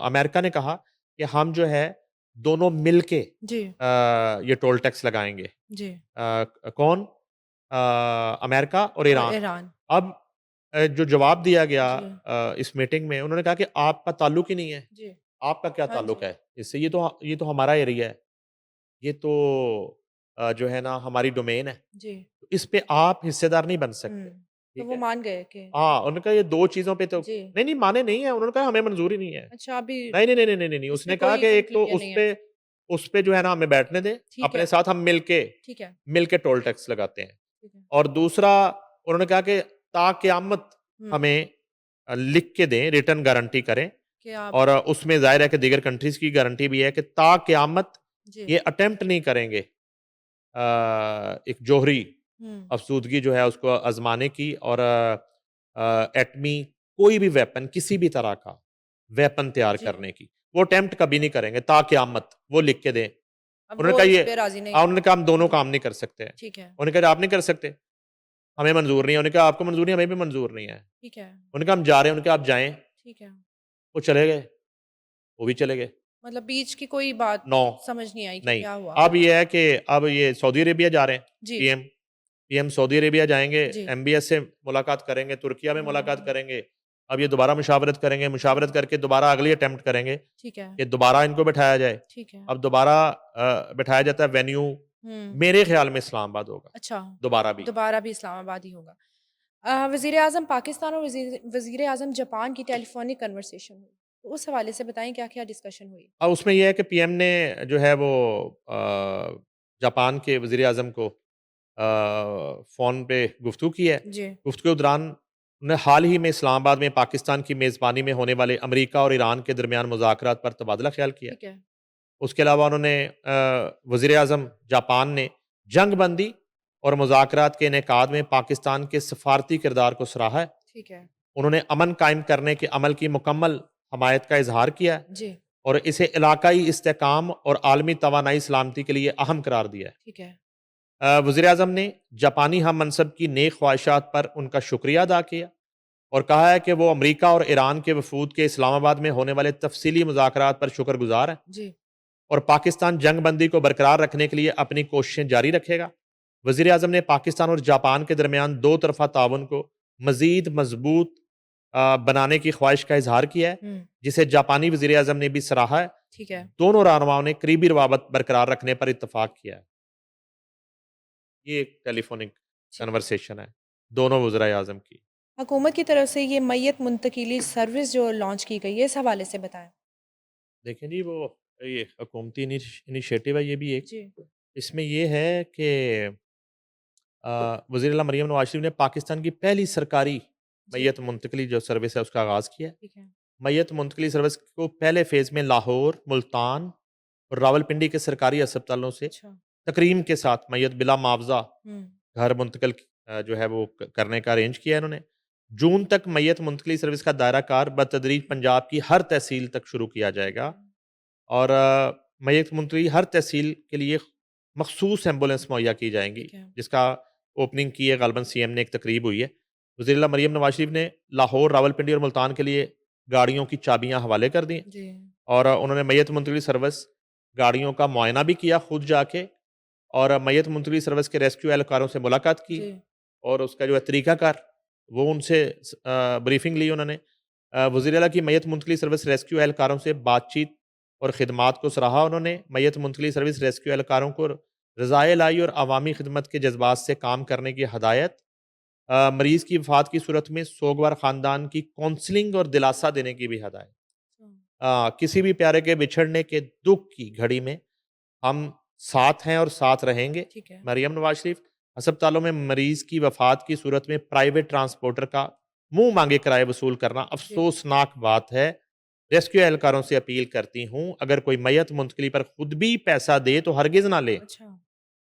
Speaker 2: अमेरिका ने कहा कि हम जो है दोनों मिलके
Speaker 1: जी।
Speaker 2: ये टोल टैक्स लगाएँगे।
Speaker 1: जी।
Speaker 2: कौन? अमेरिका और
Speaker 1: और
Speaker 2: ईरान।
Speaker 1: ईरान।
Speaker 2: अब जो जवाब दिया गया
Speaker 1: जी।
Speaker 2: इस मीटिंग में उन्होंने कहा कि आपका ताल्लुक ही नहीं है।
Speaker 1: जी।
Speaker 2: आपका क्या
Speaker 1: हाँ
Speaker 2: ताल्लुक
Speaker 1: जी।
Speaker 2: है इससे? ये तो हमारा एरिया है। ये तो जो है ना हमारी डोमेन है।
Speaker 1: जी।
Speaker 2: तो इस पे आप हिस्सेदार नहीं बन सकते।
Speaker 1: हुँ। तो
Speaker 2: ठीक
Speaker 1: वो
Speaker 2: है?
Speaker 1: मान गए कि
Speaker 2: हाँ, उन्होंने कहा ये 2 चीज़ों पे तो
Speaker 1: जी।
Speaker 2: नहीं, नहीं माने नहीं है। उन्होंने कहा हमें मंज़ूर ही नहीं है।
Speaker 1: अच्छा, अभी
Speaker 2: नहीं, नहीं, नहीं, नहीं, नहीं, नहीं।
Speaker 1: इस पे
Speaker 2: उसने कहा
Speaker 1: कोई
Speaker 2: कि एक तो
Speaker 1: कंक्लूजन नहीं है।
Speaker 2: उस पे जो है ना हमें बैठने दें,
Speaker 1: ठीक
Speaker 2: अपने
Speaker 1: है।
Speaker 2: साथ हम मिलके
Speaker 1: ठीक है।
Speaker 2: मिलके टोल टैक्स लगाते हैं।
Speaker 1: ठीक है।
Speaker 2: और दूसरा उन्होंने कहा कि ता-क़यामत
Speaker 1: हुँ।
Speaker 2: हमें लिख के दें, रिटर्न गारंटी करें।
Speaker 1: कि आप
Speaker 2: और उसमें ज़ाहिर है कि दीगर कंट्रीज़ की गारंटी भी है कि ता-क़यामत
Speaker 1: जी।
Speaker 2: ये अटेम्प्ट नहीं करेंगे एक जोहरी
Speaker 1: हुँ।
Speaker 2: अफ़सूदगी जो है उसको आज़माने की और एटमी कोई भी वेपन किसी भी तरह का वेपन तैयार
Speaker 1: जी।
Speaker 2: करने की, वो अटेम्प्ट कभी नहीं करेंगे ता-क़यामत, वो लिख के दें।
Speaker 1: अब
Speaker 2: उन्होंने
Speaker 1: वो
Speaker 2: कहा
Speaker 1: इस
Speaker 2: ये
Speaker 1: पे राज़ी नहीं है।
Speaker 2: उन्होंने कहा हम दोनों
Speaker 1: जी।
Speaker 2: काम नहीं कर सकते हैं।
Speaker 1: ठीक है।
Speaker 2: उन्होंने कहा आप नहीं कर सकते, हमें मंज़ूर नहीं है। उन्होंने कहा आपको मंज़ूर नहीं है, हमें भी मंज़ूर नहीं है।
Speaker 1: ठीक है।
Speaker 2: उन्होंने कहा हम जा रहे हैं, उन्होंने कहा आप जाएँ,
Speaker 1: ठीक है।
Speaker 2: वो चले गए, वो भी चले गए।
Speaker 1: मतलब बीच की कोई बात
Speaker 2: 9
Speaker 1: समझ नहीं आई कि
Speaker 2: नहीं,
Speaker 1: क्या हुआ?
Speaker 2: अब ये है कि अब ये सऊदी अरेबिया जा रहे हैं,
Speaker 1: जी।
Speaker 2: पीएम पीएम सऊदी अरेबिया जाएँगे,
Speaker 1: जी।
Speaker 2: एमबीएस से मुलाकात करेंगे, तुर्किया में मुलाकात
Speaker 1: हुँ।
Speaker 2: करेंगे। अब ये दोबारा मुशावरत करेंगे,
Speaker 1: जी।
Speaker 2: मुशावरत करके दोबारा अगली अटेम्प्ट करेंगे
Speaker 1: ठीक है।
Speaker 2: कि दोबारा इनको बिठाया जाए।
Speaker 1: ठीक है।
Speaker 2: अब दोबारा बिठाया जाता है वेन्यू
Speaker 1: हुँ।
Speaker 2: मेरे ख़्याल में इस्लामाबाद होगा,
Speaker 1: अच्छा,
Speaker 2: दोबारा भी।
Speaker 1: दोबारा भी इस्लामाबाद ही होगा। वज़ीर-ए-आज़म पाकिस्तान और वज़ीर-ए-आज़म जापान की टेलीफ़ोनिक कन्वर्सेशन हुई। तो उस हवाले से बताएँ क्या-क्या डिस्कशन हुई?
Speaker 2: अब उसमें ये है कि पीएम ने जो है वो जापान के वज़ीर-ए-आज़म को फ़ोन पे गुफ्तगू की है।
Speaker 1: जी।
Speaker 2: गुफ्तगू के दौरान उन्होंने हाल ही में इस्लामाबाद में पाकिस्तान की मेज़बानी में होने वाले अमेरिका और ईरान के दरमियान मुज़ाकरात पर तबादला ख़्याल किया।
Speaker 1: ठीक है।
Speaker 2: उसके अलावा उन्होंने वज़ीर-ए-आज़म जापान ने जंगबंदी और मुज़ाकरात के इनेकाद में पाकिस्तान के सफ़ारती किरदार को सराहा है।
Speaker 1: ठीक है।
Speaker 2: उन्होंने अमन कायम करने के अमल की मुकम्मल हमायत का इज़हार किया है
Speaker 1: जी।
Speaker 2: और इसे इलाकाई इस्तेहकाम और आलमी तवानाई सलामती के लिए अहम करार दिया है।
Speaker 1: ठीक है।
Speaker 2: वज़ीर-ए-आज़म ने जापानी हम मनसब की नेक ख्वाहिशात पर उनका शुक्रिया अदा किया और कहा है कि वो अमेरिका और ईरान के वफ़ूद के इस्लामाबाद में होने वाले तफ़सीली मुज़ाकरात पर शुक्रगुज़ार है
Speaker 1: जी।
Speaker 2: और पाकिस्तान जंगबंदी को बरकरार रखने के लिए अपनी कोशिशें जारी रखेगा। वज़ीर-ए-आज़म ने पाकिस्तान और जापान के दरमियान दो तरफ़ा ताउन को मज़ीद मज़बूत बनाने की ख्वाहिश का इज़हार किया है,
Speaker 1: हुँ।
Speaker 2: जिसे जापानी वज़ीर-ए-आज़म ने भी सराहा है।
Speaker 1: ठीक है।
Speaker 2: दोनों रहनुमाओं ने करीबी रवाबत बरकरार रखने पर इत्तफ़ाक़ किया है। ये एक टेलीफ़ोनिक
Speaker 1: ठीक है।
Speaker 2: कन्वर्सेशन है, दोनों वज़राए-आज़म की।
Speaker 1: हुकूमत की तरफ से ये मैयत मुंतकिली सर्विस जो लॉन्च की गई है, इस हवाले से बताएँ?
Speaker 2: देखें जी, वो ये हुकूमती इनिशिएटिव है ये भी एक।
Speaker 1: जी।
Speaker 2: इसमें ये है कि वज़ीर आला मरियम नवाज़ शरीफ ने पाकिस्तान की पहली सरकारी
Speaker 1: जी।
Speaker 2: मैयत मुंतकली जो सर्विस है उसका आगाज़ किया है।
Speaker 1: ठीक है।
Speaker 2: मैयत मुंतकली सर्विस को पहले फ़ेज़ में लाहौर, मुल्तान और रावलपिंडी के सरकारी अस्पतालों से
Speaker 1: अच्छा।
Speaker 2: तकरीम के साथ मैयत बिला मुआवज़ा
Speaker 1: हुँ।
Speaker 2: घर मुंतकिल जो है वो करने का अरेंज किया है इन्होंने। जून तक मैयत मुंतकली सर्विस का दायरा कार बतदरीज पंजाब की हर तहसील तक शुरू किया
Speaker 1: ठीक
Speaker 2: जाएगा।
Speaker 1: है।
Speaker 2: और मैयत मुंतकली हर तहसील के लिए मखसूस एम्बुलेंस मुहैया की जाएंगी,
Speaker 1: ठीक है।
Speaker 2: जिसका ओपनिंग की है ग़ालिबन सीएम ने, एक तकरीब हुई है। वज़ीर मरीम नवाज शरीफ ने लाहौर, रावलपिंडी और मुल्तान के लिए गाड़ियों की चाबियां हवाले कर दी
Speaker 1: जी।
Speaker 2: और उन्होंने मैयत मुंतकली सर्विस गाड़ियों का मुआयना भी किया खुद जाके, और मैयत मुंतकली सर्विस के रेस्क्यू एहलकारों से मुलाकात की
Speaker 1: जी।
Speaker 2: और उसका जो है तरीक़ाकार वो उनसे ब्रीफिंग ली उन्होंने। वज़ीर आला की मैयत मुंतकली सर्विस रेस्क्यू एहलकारों से बातचीत और ख़िदमात को सराहा उन्होंने। मैयत मुंतकली सर्विस रेस्क्यू एहलकारों को रज़ाए लाई और अवामी खिदमत के जज्बात से काम करने की हदायत। मरीज़ की वफ़ात की सूरत में सोगवार ख़ानदान की काउंसलिंग और दिलासा देने की भी हदायत। किसी भी प्यारे के बिछड़ने के दुःख की घड़ी में हम साथ हैं और साथ रहेंगे।
Speaker 1: ठीक है।
Speaker 2: मरियम नवाज शरीफ अस्पतालों में मरीज की वफात की सूरत में प्राइवेट ट्रांसपोर्टर का मुंह मांगे किराए वसूल करना
Speaker 1: जी।
Speaker 2: अफसोसनाक बात है। रेस्क्यू एहलकारों से अपील करती हूँ, अगर कोई मैयत मुंतकली पर खुद भी पैसा दे तो हरगिज ना ले।
Speaker 1: अच्छा।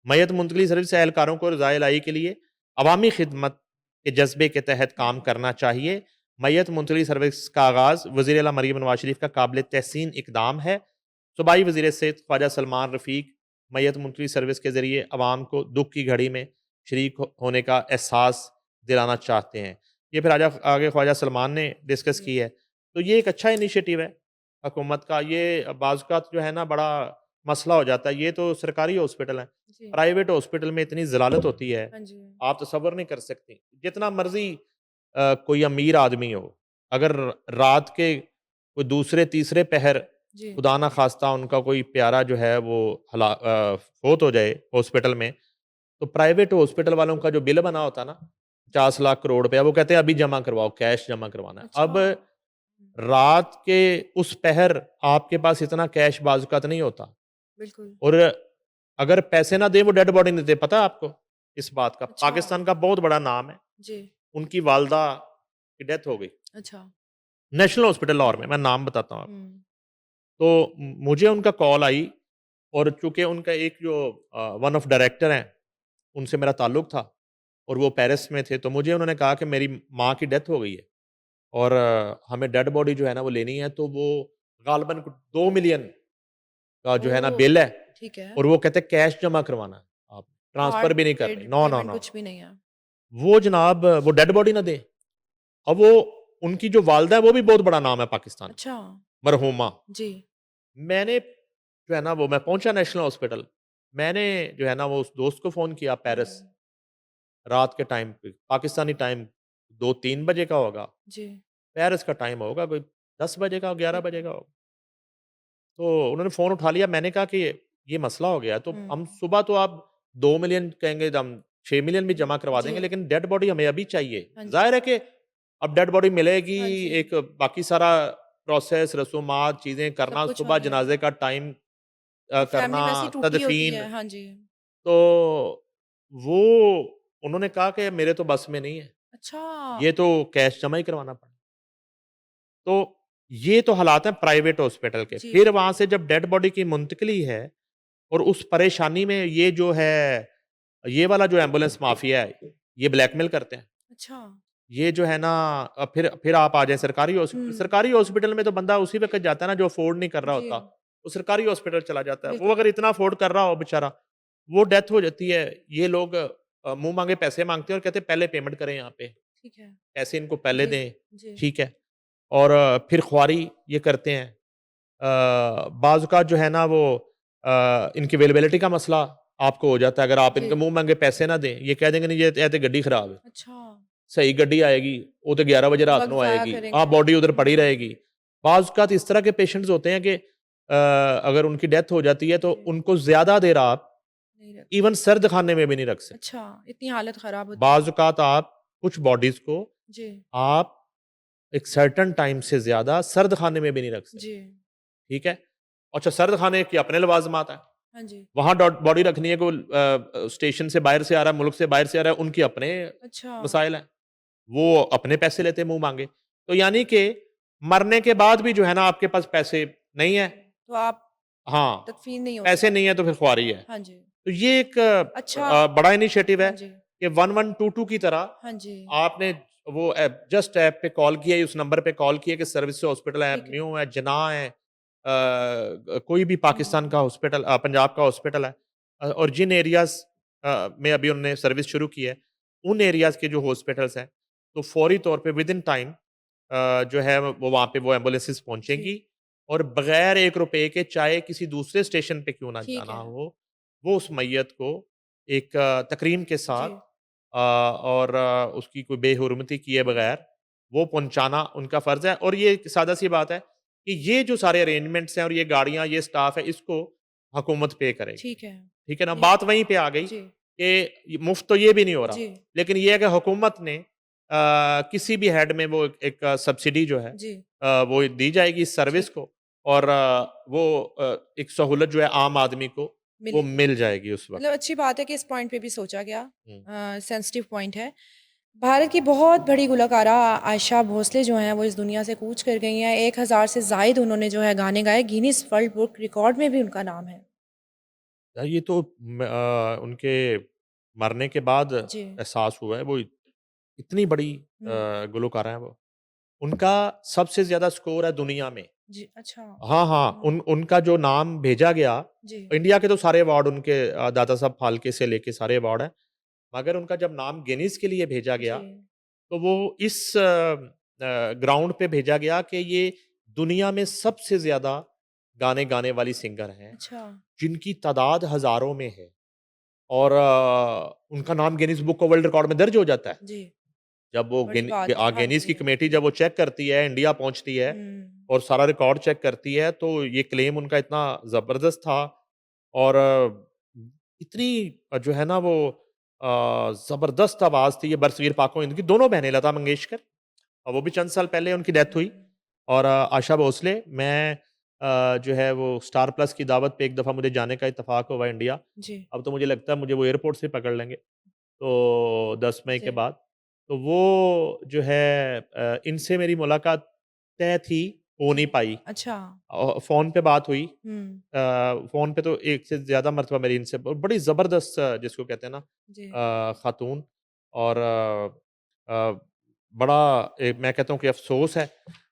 Speaker 2: मैयत मुंतकली सर्विस एहलकारों को रज़ाए लाई के लिए अवामी खिदमत के जज्बे के तहत काम करना चाहिए। मैयत मुंतकली सर्विस का आगाज़ वज़ीर आला मरीम नवाज शरीफ का काबिल तहसीन इकदाम है। सूबाई वज़ीर सेहत ख्वाजा सलमान रफ़ीक मैयत मुंतकली सर्विस के ज़रिए अवाम को दुख की घड़ी में शरीक होने का एहसास दिलाना चाहते हैं। ये फिर आगे ख्वाजा सलमान ने डिस्कस
Speaker 1: जी।
Speaker 2: की है। तो ये एक अच्छा इनिशिएटिव है हुकूमत का। ये बाज़-औक़ात जो है ना बड़ा मसला हो जाता है। ये तो सरकारी हॉस्पिटल है,
Speaker 1: जी।
Speaker 2: प्राइवेट हॉस्पिटल में इतनी ज़लालत होती है,
Speaker 1: हाँ जी।
Speaker 2: आप तसव्वुर नहीं कर सकती। जितना मर्ज़ी कोई अमीर आदमी हो, अगर रात के कोई दूसरे तीसरे पहर
Speaker 1: जी।
Speaker 2: खुदा ना खास्ता उनका कोई प्यारा जो है वो फ़ौत हो जाए हॉस्पिटल में, तो प्राइवेट हॉस्पिटल वालों का जो बिल बना होता है ना, 50 लाख करोड़ रुपया, वो कहते हैं अभी जमा करवाओ, कैश जमा करवाना है।
Speaker 1: अच्छा।
Speaker 2: अब रात के उस पहर आपके पास इतना कैश बाज़-औक़ात नहीं होता,
Speaker 1: बिल्कुल।
Speaker 2: और अगर पैसे ना दें वो डेड बॉडी नहीं देते, पता है आपको इस बात का?
Speaker 1: अच्छा।
Speaker 2: पाकिस्तान का बहुत बड़ा नाम है।
Speaker 1: जी।
Speaker 2: उनकी वालदा की डेथ हो गई,
Speaker 1: अच्छा।
Speaker 2: नेशनल हॉस्पिटल लाहौर में, मैं नाम बताता हूँ आपको।
Speaker 1: हुँ।
Speaker 2: तो मुझे उनका कॉल आई, और चूँकि उनका एक जो वन ऑफ डायरेक्टर हैं, उनसे मेरा ताल्लुक था और वो पेरिस में थे, तो मुझे उन्होंने कहा कि मेरी माँ की डेथ हो गई है और हमें डेड बॉडी जो है ना वो लेनी है, तो वो ग़ालिबन 2 मिलियन का जो है ना
Speaker 1: ओह!
Speaker 2: बिल है,
Speaker 1: ठीक है।
Speaker 2: और वो कहते हैं कैश जमा करवाना है, आप ट्रांसफ़र
Speaker 1: कार्ड
Speaker 2: भी नहीं करनी। No, no,
Speaker 1: payment
Speaker 2: no.
Speaker 1: कुछ भी नहीं है।
Speaker 2: वो जनाब वो डेड बॉडी ना दें। अब वो उनकी जो वालदा है वो भी बहुत बड़ा नाम है पाकिस्तान में,
Speaker 1: अच्छा।
Speaker 2: मरहूमा।
Speaker 1: जी।
Speaker 2: मैंने जो है ना वो मैं पहुंचा नेशनल हॉस्पिटल, मैंने जो है ना वो उस दोस्त को फ़ोन किया पेरिस,
Speaker 1: हुँ।
Speaker 2: रात के टाइम पे, पाकिस्तानी टाइम 2-3 बजे का होगा,
Speaker 1: जी।
Speaker 2: पेरिस का टाइम होगा कोई 10 बजे का, 11
Speaker 1: ठीक
Speaker 2: बजे
Speaker 1: है।
Speaker 2: का होगा। तो उन्होंने फ़ोन उठा लिया, मैंने कहा कि ये मसला हो गया है, तो
Speaker 1: हुँ।
Speaker 2: हम सुबह तो आप 2 मिलियन कहेंगे तो हम 6 मिलियन भी जमा करवा
Speaker 1: जी।
Speaker 2: देंगे, लेकिन डेड बॉडी हमें अभी चाहिए।
Speaker 1: हाँ जी।
Speaker 2: ज़ाहिर है कि अब डेड बॉडी मिलेगी,
Speaker 1: हाँ जी।
Speaker 2: एक बाकी सारा प्रोसेस, रसूमात, चीज़ें
Speaker 1: सब
Speaker 2: करना,
Speaker 1: कुछ
Speaker 2: सुबह
Speaker 1: होनी है।
Speaker 2: जनाज़े का टाइम
Speaker 1: और
Speaker 2: करना,
Speaker 1: फैमिली वैसे ही टूटी होती
Speaker 2: तदफ़ीन,
Speaker 1: है। हाँ जी।
Speaker 2: तो वो उन्होंने कहा कि मेरे तो बस में नहीं है,
Speaker 1: अच्छा!
Speaker 2: ये तो कैश जमा ही करवाना पड़ेगा। तो ये तो हालात हैं प्राइवेट हॉस्पिटल के।
Speaker 1: जी।
Speaker 2: फिर वहाँ से जब डेड बॉडी की मुंतकिली है, और उस परेशानी में ये जो है, ये वाला जो एम्बुलेंस माफिया है, ये ब्लैकमेल करते हैं।
Speaker 1: अच्छा।
Speaker 2: ये जो है ना, फिर आप आ जाएँ सरकारी हॉस्पिटल।
Speaker 1: हुँ।
Speaker 2: सरकारी हॉस्पिटल में तो बंदा उसी वक़्त जाता है ना जो अफ़ोर्ड नहीं कर रहा
Speaker 1: जी।
Speaker 2: होता, वो सरकारी हॉस्पिटल चला जाता है। वो
Speaker 1: बिल्कुल।
Speaker 2: अगर इतना अफ़ोर्ड कर रहा हो बेचारा, वो डेथ हो जाती है, ये लोग मुँह मांगे पैसे माँगते हैं और कहते हैं पहले पेमेंट करें यहाँ पे,
Speaker 1: ठीक है।
Speaker 2: पैसे इनको पहले
Speaker 1: जी।
Speaker 2: दें,
Speaker 1: जी।
Speaker 2: ठीक है। और फिर ख्वारी ये करते हैं। बाज़ औक़ात जो है ना वो इनकी अवेलेबिलिटी का मसला आपको हो जाता है। अगर आप
Speaker 1: जी।
Speaker 2: इनके मुँह मांगे पैसे ना दें, ये कह देंगे नहीं ये ते गड्डी खराब है।
Speaker 1: अच्छा।
Speaker 2: सही गड्डी आएगी, वो तो 11 बजे रात
Speaker 1: वक़्त
Speaker 2: को
Speaker 1: ज़ाया
Speaker 2: आएगी। हाँ,
Speaker 1: करेंगे।
Speaker 2: बॉडी उधर पड़ी
Speaker 1: हुँ।
Speaker 2: रहेगी। बाज़ औक़ात इस तरह के पेशेंट्स होते हैं कि अगर उनकी डेथ हो जाती है तो
Speaker 1: जी।
Speaker 2: उनको ज़्यादा देर आप
Speaker 1: नहीं रख
Speaker 2: इवन सर्द खाने में भी नहीं रख सकते।
Speaker 1: अच्छा, इतनी हालत ख़राब होती है।
Speaker 2: बाज़ औक़ात आप कुछ बॉडीज़ को
Speaker 1: जी।
Speaker 2: आप एक सर्टेन टाइम से ज़्यादा सर्द खाने में भी नहीं रख सकते,
Speaker 1: जी।
Speaker 2: ठीक है? अच्छा, सर्द खाने के अपने लवाज़िमात हैं।
Speaker 1: हाँ जी।
Speaker 2: वहाँ बॉडी रखनी है, कोई स्टेशन से बाहर से आ रहा है, मुल्क से बाहर से आ रहा है, उनके अपने
Speaker 1: अच्छा।
Speaker 2: मसाइल हैं। वो अपने पैसे लेते हैं मुँह मांगे। तो यानी कि मरने के बाद भी जो है ना आपके पास पैसे नहीं है।
Speaker 1: तो आप
Speaker 2: हाँ,
Speaker 1: तदफ़ीन नहीं हो
Speaker 2: पैसे
Speaker 1: सकते।
Speaker 2: नहीं है तो फिर ख्वारी है।
Speaker 1: हाँ जी।
Speaker 2: तो ये एक
Speaker 1: अच्छा।
Speaker 2: बड़ा इनिशिएटिव है
Speaker 1: हाँ जी।
Speaker 2: कि 1122 की तरह
Speaker 1: हाँ जी।
Speaker 2: आपने वो ऐप, जस्ट ऐप पे कॉल किया, उस नंबर पे कॉल किया कि सर्विस हॉस्पिटल है,
Speaker 1: ठीक है।
Speaker 2: न्यू है, जनाह है, कोई भी पाकिस्तान का हॉस्पिटल पंजाब का हॉस्पिटल है और जिन एरियाज़ में अभी उन्होंने सर्विस शुरू की है, उन एरियाज़ के जो हॉस्पिटल्स हैं, तो फ़ौरी तौर पे विदिन टाइम जो है वो वहाँ पे वो एम्बुलेंसेस
Speaker 1: जी,
Speaker 2: पहुँचेंगी और बगैर ₹1 के चाहे किसी दूसरे स्टेशन पे क्यों ना
Speaker 1: ठीक
Speaker 2: जाना
Speaker 1: है।
Speaker 2: हो, वो उस मैयत को एक तकरीम के साथ
Speaker 1: जी,
Speaker 2: और उसकी कोई बेहुरमती किए
Speaker 1: हुँ,
Speaker 2: बगैर वो पहुँचाना उनका फ़र्ज़ है और ये सादा-सी बात है कि ये जो सारे अरेंजमेंट्स हैं और ये गाड़ियाँ, ये स्टाफ़ है, इसको हुकूमत पे करेगी।
Speaker 1: ठीक है।
Speaker 2: ठीक है ना?
Speaker 1: ये
Speaker 2: बात वहीं पे आ गई
Speaker 1: जी,
Speaker 2: कि मुफ़्त तो ये भी नहीं हो रहा।
Speaker 1: जी,
Speaker 2: लेकिन ये है कि हुकूमत ने किसी भी हेड में वो एक सब्सिडी जो है
Speaker 1: जी,
Speaker 2: वो दी जाएगी इस सर्विस
Speaker 1: ठीक
Speaker 2: को और वो एक सहूलत जो है आम आदमी को वो
Speaker 1: मिलेगी।
Speaker 2: मिल जाएगी उस वक़्त।
Speaker 1: मतलब अच्छी बात है कि इस पॉइंट पे भी सोचा गया।
Speaker 2: हुँ।
Speaker 1: सेंसिटिव पॉइंट है। भारत की बहुत बड़ी गुलकारा आयशा भोसले जो हैं वो इस दुनिया से कूच कर गई हैं। 1000 से ज़ायद उन्होंने जो है गाने गाए। गिनीज़ वर्ल्ड बुक रिकॉर्ड में भी उनका नाम है।
Speaker 2: ये तो उनके मरने के बाद
Speaker 1: जी।
Speaker 2: एहसास हुआ है, वो इतनी बड़ी
Speaker 1: हुँ।
Speaker 2: गुलकारा हैं वो। उनका सबसे ज़्यादा स्कोर है दुनिया में।
Speaker 1: जी, अच्छा।
Speaker 2: हाँ, हाँ,
Speaker 1: हाँ।
Speaker 2: उनका जो नाम भेजा गया,
Speaker 1: जी।
Speaker 2: इंडिया के तो सारे अवार्ड उनके दादा साहब फाल्के से लेके सारे अवार्ड हैं। मगर उनका जब नाम गिनीज़ के लिए भेजा गया,
Speaker 1: जी।
Speaker 2: तो वो इस ग्राउंड पे भेजा गया कि ये दुनिया में सबसे ज़्यादा गाने गाने वाली सिंगर हैं,
Speaker 1: अच्छा।
Speaker 2: जिनकी तादाद हज़ारों में है और उनका नाम Guinness book of world record में दर्ज हो जाता है।
Speaker 1: जी।
Speaker 2: जब वो
Speaker 1: बड़ी बात है। हाँ
Speaker 2: गिनीज़ की
Speaker 1: जी।
Speaker 2: कमेटी जब वो चेक करती है, इंडिया पहुँचती है
Speaker 1: हुँ।
Speaker 2: और सारा रिकॉर्ड चेक करती है, तो ये क्लेम उनका इतना ज़बरदस्त था और इतनी जो है ना वो ज़बरदस्त आवाज़ थी, ये बरसीर पाको इनकी दोनों बहनें लता मंगेशकर और वो भी चंद साल पहले उनकी डेथ हुई
Speaker 1: हुँ।
Speaker 2: और आशा भोसले मैं जो है वो स्टार प्लस की दावत पे एक दफ़ा मुझे जाने का इत्तेफ़ाक हुआ इंडिया।
Speaker 1: जी।
Speaker 2: अब तो मुझे लगता है मुझे वो एयरपोर्ट से पकड़ लेंगे, तो 10 मई के
Speaker 1: जी।
Speaker 2: बाद। तो वो जो है इनसे मेरी मुलाकात तय थी, हो नहीं
Speaker 1: जी।
Speaker 2: पाई।
Speaker 1: अच्छा।
Speaker 2: फ़ोन पे बात हुई।
Speaker 1: हुँ।
Speaker 2: फ़ोन पे तो एक से ज़्यादा मर्तबा मेरी इनसे बड़ी ज़बरदस्त जिसको कहते हैं ना
Speaker 1: जी।
Speaker 2: खातून और बड़ा मैं कहता हूँ कि अफ़सोस है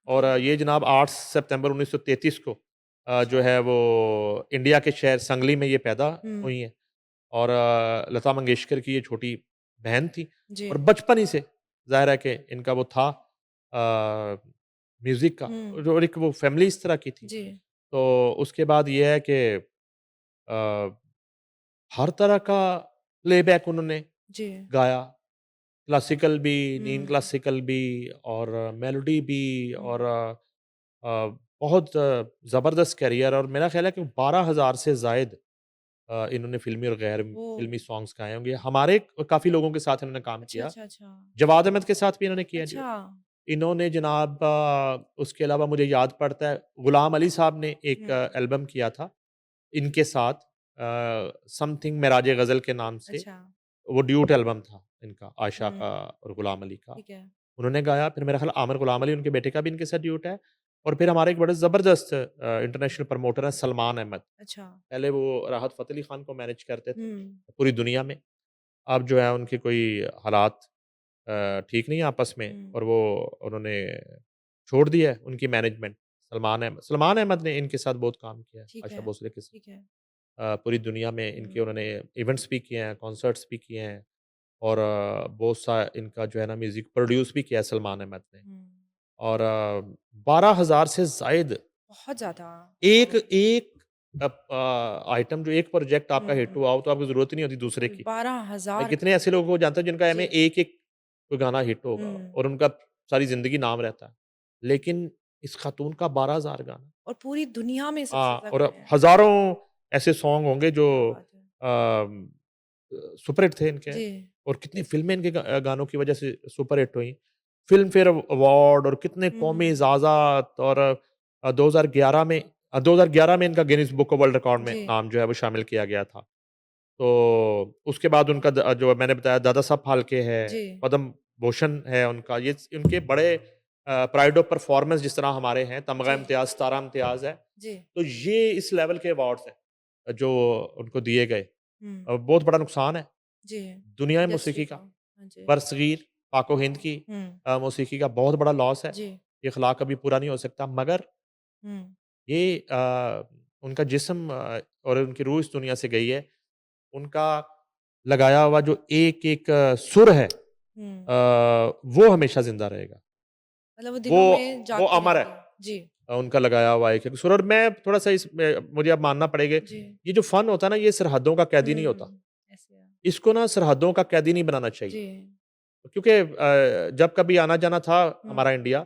Speaker 2: और
Speaker 1: जी।
Speaker 2: ये जनाब 8 सितंबर 1933 को जो
Speaker 1: अच्छा।
Speaker 2: है वो इंडिया के शहर संगली में ये पैदा
Speaker 1: हुँ।
Speaker 2: हुई हैं और लता मंगेशकर की ये छोटी बहन थी
Speaker 1: जी।
Speaker 2: और बचपन ही से ज़ाहिर है कि इनका वो था म्यूज़िक का
Speaker 1: हुँ।
Speaker 2: और एक वो फ़ैमिली इस तरह की थी।
Speaker 1: जी।
Speaker 2: तो उसके बाद ये है कि अ, हर तरह का प्लेबैक उन्होंने
Speaker 1: जी।
Speaker 2: गाया, क्लासिकल भी, नीम
Speaker 1: हुँ।
Speaker 2: क्लासिकल भी और मेलोडी भी
Speaker 1: हुँ।
Speaker 2: और बहुत ज़बरदस्त करियर और मेरा ख़्याल है कि 12,000 से ज़ायद इन्होंने फ़िल्मी और गैर
Speaker 1: ओह!
Speaker 2: फ़िल्मी सॉन्ग्स गाए होंगे। हमारे काफ़ी लोगों के साथ इन्होंने काम
Speaker 1: अच्छा,
Speaker 2: किया।
Speaker 1: अच्छा, अच्छा।
Speaker 2: जवाद अहमद के साथ भी इन्होंने किया
Speaker 1: अच्छा।
Speaker 2: ड्यूट। इन्होंने जनाब उसके अलावा मुझे याद पड़ता है गुलाम अली साहब ने एक
Speaker 1: हुँ।
Speaker 2: एल्बम किया था इनके साथ समथिंग मेराज गज़ल के नाम से।
Speaker 1: अच्छा।
Speaker 2: वो ड्यूट एल्बम था इनका आयशा
Speaker 1: हुँ।
Speaker 2: का और गुलाम अली का।
Speaker 1: ठीक है।
Speaker 2: उन्होंने गाया फिर मेरा ख़्याल आमिर गुलाम अली उनके बेटे का भी इनके साथ ड्यूट है और फिर हमारे एक बड़े ज़बरदस्त इंटरनेशनल प्रमोटर हैं सलमान अहमद।
Speaker 1: अच्छा।
Speaker 2: पहले वो राहत फ़तेह अली खान को मैनेज करते थे
Speaker 1: हुँ।
Speaker 2: पूरी दुनिया में। अब जो है उनके कोई हालात ठीक नहीं है आपस में
Speaker 1: हुँ।
Speaker 2: और वो उन्होंने छोड़ दिया है उनकी मैनेजमेंट। सलमान अहमद ने इनके साथ बहुत काम किया है,
Speaker 1: ठीक
Speaker 2: आशा
Speaker 1: है,
Speaker 2: भोसले के साथ।
Speaker 1: ठीक है।
Speaker 2: पूरी दुनिया में इनके
Speaker 1: हुँ।
Speaker 2: उन्होंने इवेंट्स भी किए हैं, कॉन्सर्ट्स भी किए हैं और बहुत सा इनका जो है ना म्यूज़िक प्रोड्यूस भी किया है सलमान अहमद ने।
Speaker 1: हुँ।
Speaker 2: और 12,000 से ज़ायद
Speaker 1: बहुत ज़्यादा।
Speaker 2: एक
Speaker 1: बहुत
Speaker 2: एक आइटम जो एक प्रोजेक्ट आपका हिट
Speaker 1: हुँ।
Speaker 2: हुआ हो तो आपको ज़रूरत ही नहीं होती दूसरे
Speaker 1: बिल्कुल
Speaker 2: की। मैं
Speaker 1: 12,000
Speaker 2: कितने ऐसे लोग को जानता हूँ जिनका
Speaker 1: जी।
Speaker 2: एक-एक कोई गाना हिट होगा
Speaker 1: हुँ।
Speaker 2: और उनका सारी ज़िंदगी नाम रहता है। लेकिन इस खातून का 12,000 गाना
Speaker 1: और पूरी दुनिया में सबसे
Speaker 2: हाँ,
Speaker 1: ज़्यादा
Speaker 2: और
Speaker 1: गाने हैं।
Speaker 2: हज़ारों ऐसे सॉन्ग होंगे जो
Speaker 1: क्या बात है।
Speaker 2: सुपर हिट थे इनके
Speaker 1: जी।
Speaker 2: और कितनी फ़िल्में इनके गानों की वज़ह से सुपर हिट हुई। फ़िल्म फेयर अवार्ड और कितने कौमी
Speaker 1: हुँ।
Speaker 2: एज़ाज़ात और 2011 में इनका Guinness book of world record में
Speaker 1: जी।
Speaker 2: नाम जो है वो शामिल किया गया था। तो उसके बाद उनका जो मैंने बताया दादा साहब फाल्के है,
Speaker 1: जी।
Speaker 2: पद्म भूषण है उनका, ये उनके बड़े प्राइड ऑफ परफॉर्मेंस जिस तरह हमारे हैं, तमगा
Speaker 1: जी।
Speaker 2: इम्तियाज़, सितारा इम्तियाज़ है।
Speaker 1: जी।
Speaker 2: तो ये इस लेवल के अवार्ड्स हैं जो उनको दिए गए।
Speaker 1: हुँ।
Speaker 2: बहुत बड़ा नुकसान है
Speaker 1: जी।
Speaker 2: दुनिया में
Speaker 1: इंडस्ट्री
Speaker 2: मौसीकी
Speaker 1: का।
Speaker 2: का।
Speaker 1: हाँ जी।
Speaker 2: बरसगीर, पाक व हिंद की
Speaker 1: हुँ।
Speaker 2: मौसीकी का बहुत बड़ा लॉस है।
Speaker 1: जी।
Speaker 2: ये इख़्लाक़ कभी पूरा नहीं हो सकता मगर
Speaker 1: हुँ।
Speaker 2: ये उनका जिस्म और उनकी रूह इस दुनिया से गई है। उनका लगाया हुआ जो एक-एक सुर है
Speaker 1: हुँ।
Speaker 2: वो हमेशा ज़िंदा रहेगा।
Speaker 1: मतलब वो
Speaker 2: वो
Speaker 1: दिलों में
Speaker 2: वो
Speaker 1: जागती
Speaker 2: अमर है।
Speaker 1: रहेगी। जी,
Speaker 2: उनका लगाया हुआ एक-एक सुर और मैं थोड़ा-सा इसमें मुझे अब मानना पड़ेगा,
Speaker 1: जी।
Speaker 2: ये जो फ़न होता है ना, ये सरहदों का कैदी नहीं होता।
Speaker 1: ऐसे है।
Speaker 2: इसको ना सरहदों का कैदी नहीं बनाना चाहिए।
Speaker 1: जी।
Speaker 2: क्योंकि जब कभी आना-जाना था
Speaker 1: हुँ,
Speaker 2: हमारा इंडिया,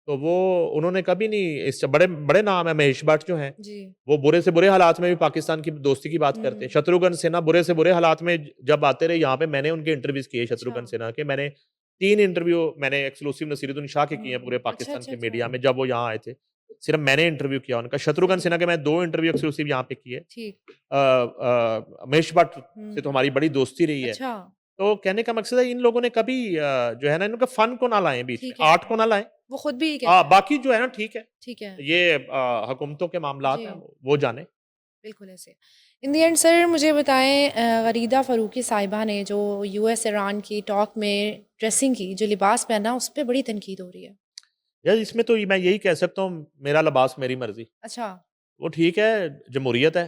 Speaker 2: तो वो उन्होंने कभी नहीं इस बड़े बड़े नाम है महेश भट्ट जो हैं,
Speaker 1: जी।
Speaker 2: वो बुरे से बुरे हालात में भी पाकिस्तान की दोस्ती की बात करते हैं।
Speaker 1: हुँ।
Speaker 2: शत्रुघ्न सिन्हा बुरे से बुरे हालात में जब आते रहे यहाँ पे मैंने उनके इंटरव्यूज़ किए
Speaker 1: अच्छा।
Speaker 2: शत्रुघ्न सिन्हा के। मैंने 3 इंटरव्यू मैंने एक्सक्लूसिव नसीरुद्दीन शाह के किए हैं पूरे
Speaker 1: अच्छा,
Speaker 2: पाकिस्तान
Speaker 1: अच्छा,
Speaker 2: के
Speaker 1: अच्छा।
Speaker 2: मीडिया में जब वो यहाँ आए थे। सिर्फ़ मैंने इंटरव्यू किया उनका। शत्रुघ्न
Speaker 1: सही है।
Speaker 2: सिन्हा के मैं 2 इंटरव्यू एक्सक्लूसिव यहाँ पे किए।
Speaker 1: ठीक।
Speaker 2: महेश भट्ट से तो
Speaker 1: हुँ।
Speaker 2: हमारी बड़ी दोस्ती रही है।
Speaker 1: अच्छा,
Speaker 2: तो कहने का मकसद है इन लोगों ने कभी जो है ना इनका फन को ना लाएँ बीच में,
Speaker 1: ठीक है।
Speaker 2: आर्ट को ना लाएँ।
Speaker 1: वो खुद भी कहते हैं।
Speaker 2: बाकी जो है ना ठीक है,
Speaker 1: ठीक है।
Speaker 2: ये हुकूमतों के मामलात हैं
Speaker 1: जी,
Speaker 2: वो जाने।
Speaker 1: बिल्कुल ऐसे। इन द एंड सर मुझे बताएँ गरीदा फ़रूकी साहिबा ने जो यूएस ईरान की टॉक में ड्रेसिंग की, जो लिबास पहना, उस पे बड़ी तनकीद हो रही है।
Speaker 2: यार इसमें तो मैं यही कह सकता हूँ मेरा लिबास मेरी मर्ज़ी।
Speaker 1: अच्छा,
Speaker 2: वो ठीक है, जमहूरियत है।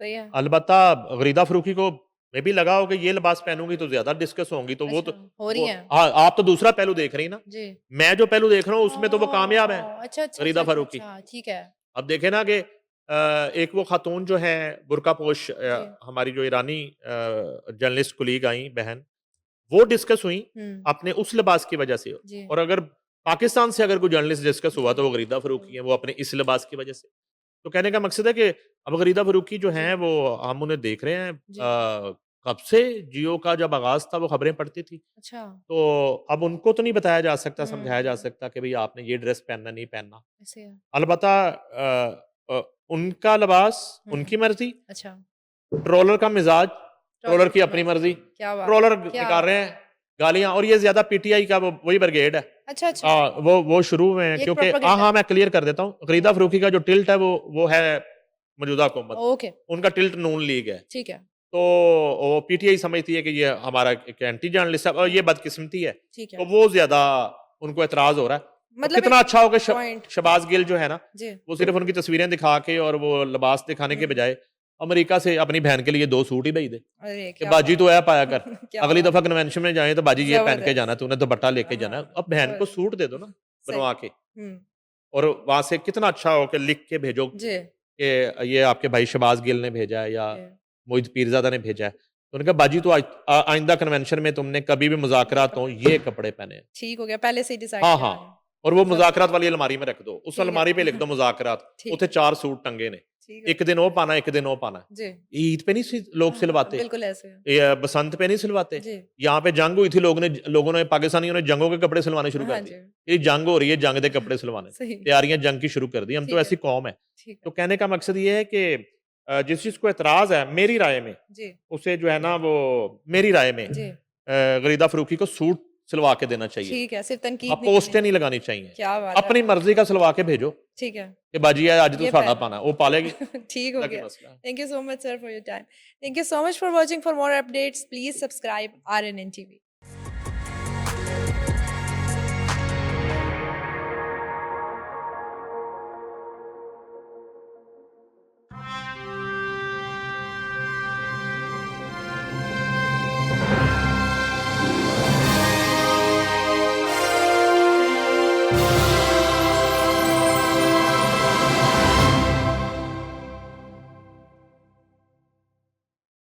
Speaker 1: सही है।
Speaker 2: अलबत्ता गरीदा फ़रूकी को मे बी लगा हो कि ये लिबास पहनूँगी तो ज़्यादा डिस्कस होंगी तो
Speaker 1: अच्छा, हो रही
Speaker 2: वो
Speaker 1: हैं।
Speaker 2: हाँ, आप तो दूसरा पहलू देख रही हैं ना।
Speaker 1: जी।
Speaker 2: मैं जो पहलू देख रहा हूँ उसमें तो वो कामयाब हैं,
Speaker 1: अच्छा, अच्छा, अच्छा,
Speaker 2: गरीदा
Speaker 1: अच्छा,
Speaker 2: फ़रूकी।
Speaker 1: अच्छा, ठीक है।
Speaker 2: अब देखें ना कि एक वो खातून जो हैं बुर्का पोश
Speaker 1: जी।
Speaker 2: हमारी जो ईरानी जर्नलिस्ट कोलीग आई बहन, वो डिस्कस हुई
Speaker 1: हुँ,
Speaker 2: अपने उस लिबास की वजह से।
Speaker 1: जी,
Speaker 2: और अगर पाकिस्तान से अगर कोई जर्नलिस्ट डिस्कस हुआ
Speaker 1: जी,
Speaker 2: तो वो गरीदा फ़रूकी
Speaker 1: जी,
Speaker 2: हैं, वो अपने इस लिबास की वजह से। तो कहने का मकसद है कि अब गरीदा फ़रूकी जो हैं
Speaker 1: जी,
Speaker 2: वो हम उन्हें देख रहे हैं
Speaker 1: जी।
Speaker 2: कब से जियो का जब आगाज़ था वो खबरें पढ़ती थी।
Speaker 1: अच्छा।
Speaker 2: तो अब उनको तो नहीं बताया जा सकता, समझाया जा
Speaker 1: हुँ,
Speaker 2: सकता कि भई आपने ये ड्रेस पहनना, नहीं पहनना।
Speaker 1: ऐसे है।
Speaker 2: अलबत्ता उनका लिबास,
Speaker 1: हुँ,
Speaker 2: उनकी मर्ज़ी,
Speaker 1: अच्छा।
Speaker 2: ट्रोलर का मिज़ाज, ट्रोलर
Speaker 1: ट्रोलर
Speaker 2: की
Speaker 1: की
Speaker 2: अपनी
Speaker 1: मर्ज़ी।
Speaker 2: मर्ज़ी।
Speaker 1: क्या बात
Speaker 2: ट्रोलर
Speaker 1: है! क्या
Speaker 2: निकाल
Speaker 1: बात
Speaker 2: रहे
Speaker 1: है!
Speaker 2: हैं गालियाँ और ये ज़्यादा पीटीआई का वो वही ब्रिगेड है।
Speaker 1: अच्छा, अच्छा, अच्छा।
Speaker 2: वो शुरू में है
Speaker 1: ये एक
Speaker 2: क्योंकि हाँ,
Speaker 1: प्रोपेगेंडा
Speaker 2: हाँ,
Speaker 1: है।
Speaker 2: मैं क्लियर कर देता हूँ।
Speaker 1: जी।
Speaker 2: फ़रीदा फ़रूकी का जो टिल्ट है वो है मौजूदा हुकूमत।
Speaker 1: ओके,
Speaker 2: उनका टिल्ट नून लीग है।
Speaker 1: ठीक है।
Speaker 2: तो वो पीटीआई समझती है कि ये हमारा एक एंटी जर्नलिस्ट है और
Speaker 1: हुँ,
Speaker 2: ये बदकिस्मती है।
Speaker 1: ठीक
Speaker 2: तो
Speaker 1: है।
Speaker 2: वो ज़्यादा उनको एतराज़ हो रहा है। और
Speaker 1: मतलब
Speaker 2: कितना
Speaker 1: एक
Speaker 2: अच्छा हो कि
Speaker 1: पॉइंट
Speaker 2: शहबाज़ गिल जो है ना,
Speaker 1: जी।
Speaker 2: वो सिर्फ़ उनकी तस्वीरें दिखा के और वो लिबास दिखाने के
Speaker 1: हुँ,
Speaker 2: बजाय अमेरिका से अपनी बहन के लिए 2 सूट ही भेज दे।
Speaker 1: अरे
Speaker 2: कि
Speaker 1: क्या
Speaker 2: बाजी
Speaker 1: बात
Speaker 2: तो
Speaker 1: है!
Speaker 2: है पाया कर।
Speaker 1: क्या
Speaker 2: अगली
Speaker 1: बात
Speaker 2: दफ़ा
Speaker 1: है!
Speaker 2: कन्वेंशन में जाएँ तो बाजी ये पहन के जाना,
Speaker 1: ज़बरदस्त।
Speaker 2: तूने दुपट्टा लेके जाना है।
Speaker 1: हाँ,
Speaker 2: अब बहन को
Speaker 1: ज़बरदस्त।
Speaker 2: सूट दे दो ना
Speaker 1: सही।
Speaker 2: बनवा के
Speaker 1: हुँ,
Speaker 2: और वहाँ से कितना अच्छा हो के लिख के भेजो
Speaker 1: जी,
Speaker 2: कि ये आपके भाई शहबाज़ गिल ने भेजा है या
Speaker 1: जी,
Speaker 2: मोहित पीरज़ादा ने भेजा है। तो उन्होंने कहा बाजी तो आइंदा कन्वेंशन में तुमने कभी भी
Speaker 1: ये
Speaker 2: मुज़ाकरात हों
Speaker 1: कपड़े
Speaker 2: ये कपड़े पहने हैं।
Speaker 1: ठीक हो गया, पहले से ही डिसाइड
Speaker 2: हाँ,
Speaker 1: किया
Speaker 2: हाँ।
Speaker 1: आपने।
Speaker 2: और वो मुज़ाकरात
Speaker 1: ज़बरदस्त।
Speaker 2: वाली अलमारी में रख दो। उस
Speaker 1: ठीक
Speaker 2: अलमारी पे
Speaker 1: है।
Speaker 2: लिख दो मुज़ाकरात।
Speaker 1: ठीक
Speaker 2: उत्थे
Speaker 1: है,
Speaker 2: 4 सूट टंगे ने।
Speaker 1: ठीक है।
Speaker 2: एक दिन वो पाना, एक दिन वो पाना।
Speaker 1: जी।
Speaker 2: ईद पे नहीं लोग
Speaker 1: हाँ,
Speaker 2: सिलवाते।
Speaker 1: बिल्कुल ऐसे है।
Speaker 2: ये बसंत पे नहीं सिलवाते।
Speaker 1: जी।
Speaker 2: यहाँ पे जंग हुई थी लोगों ने पाकिस्तानियों ने जंगों के कपड़े सिलवाने शुरू कर
Speaker 1: हाँ
Speaker 2: दिए।
Speaker 1: जी।
Speaker 2: ये जंग हो रही है, जंग दे कपड़े सिलवाने।
Speaker 1: सही।
Speaker 2: तैयारियाँ जंग की शुरू कर दी। हम तो
Speaker 1: ठीक है,
Speaker 2: ऐसी कौम है।
Speaker 1: ठीक
Speaker 2: तो
Speaker 1: है।
Speaker 2: कहने का मकसद ये है कि जिस चीज़ को एतराज़ है मेरी राय में,
Speaker 1: जी,
Speaker 2: उसे जो है ना वो मेरी राय में
Speaker 1: जी।
Speaker 2: गरीदा फ़रूकी को सूट सिलवा के देना चाहिए।
Speaker 1: ठीक है, सिर्फ़ तनकीद
Speaker 2: अब
Speaker 1: नहीं करनी
Speaker 2: पोस्टें नहीं
Speaker 1: चाहिए।
Speaker 2: लगानी चाहिए।
Speaker 1: क्या बात है!
Speaker 2: अपनी मर्ज़ी का सिलवा के भेजो
Speaker 1: ठीक है,
Speaker 2: कि बाजी आज तो
Speaker 1: ये
Speaker 2: साड़ा
Speaker 1: पहनना
Speaker 2: पाना। वो पालेगी,
Speaker 1: है। ठीक हो
Speaker 2: बाकी
Speaker 1: गया।
Speaker 2: मसला है।
Speaker 1: Thank you so much sir for your time. Thank you so much for watching for more updates please subscribe RNN TV.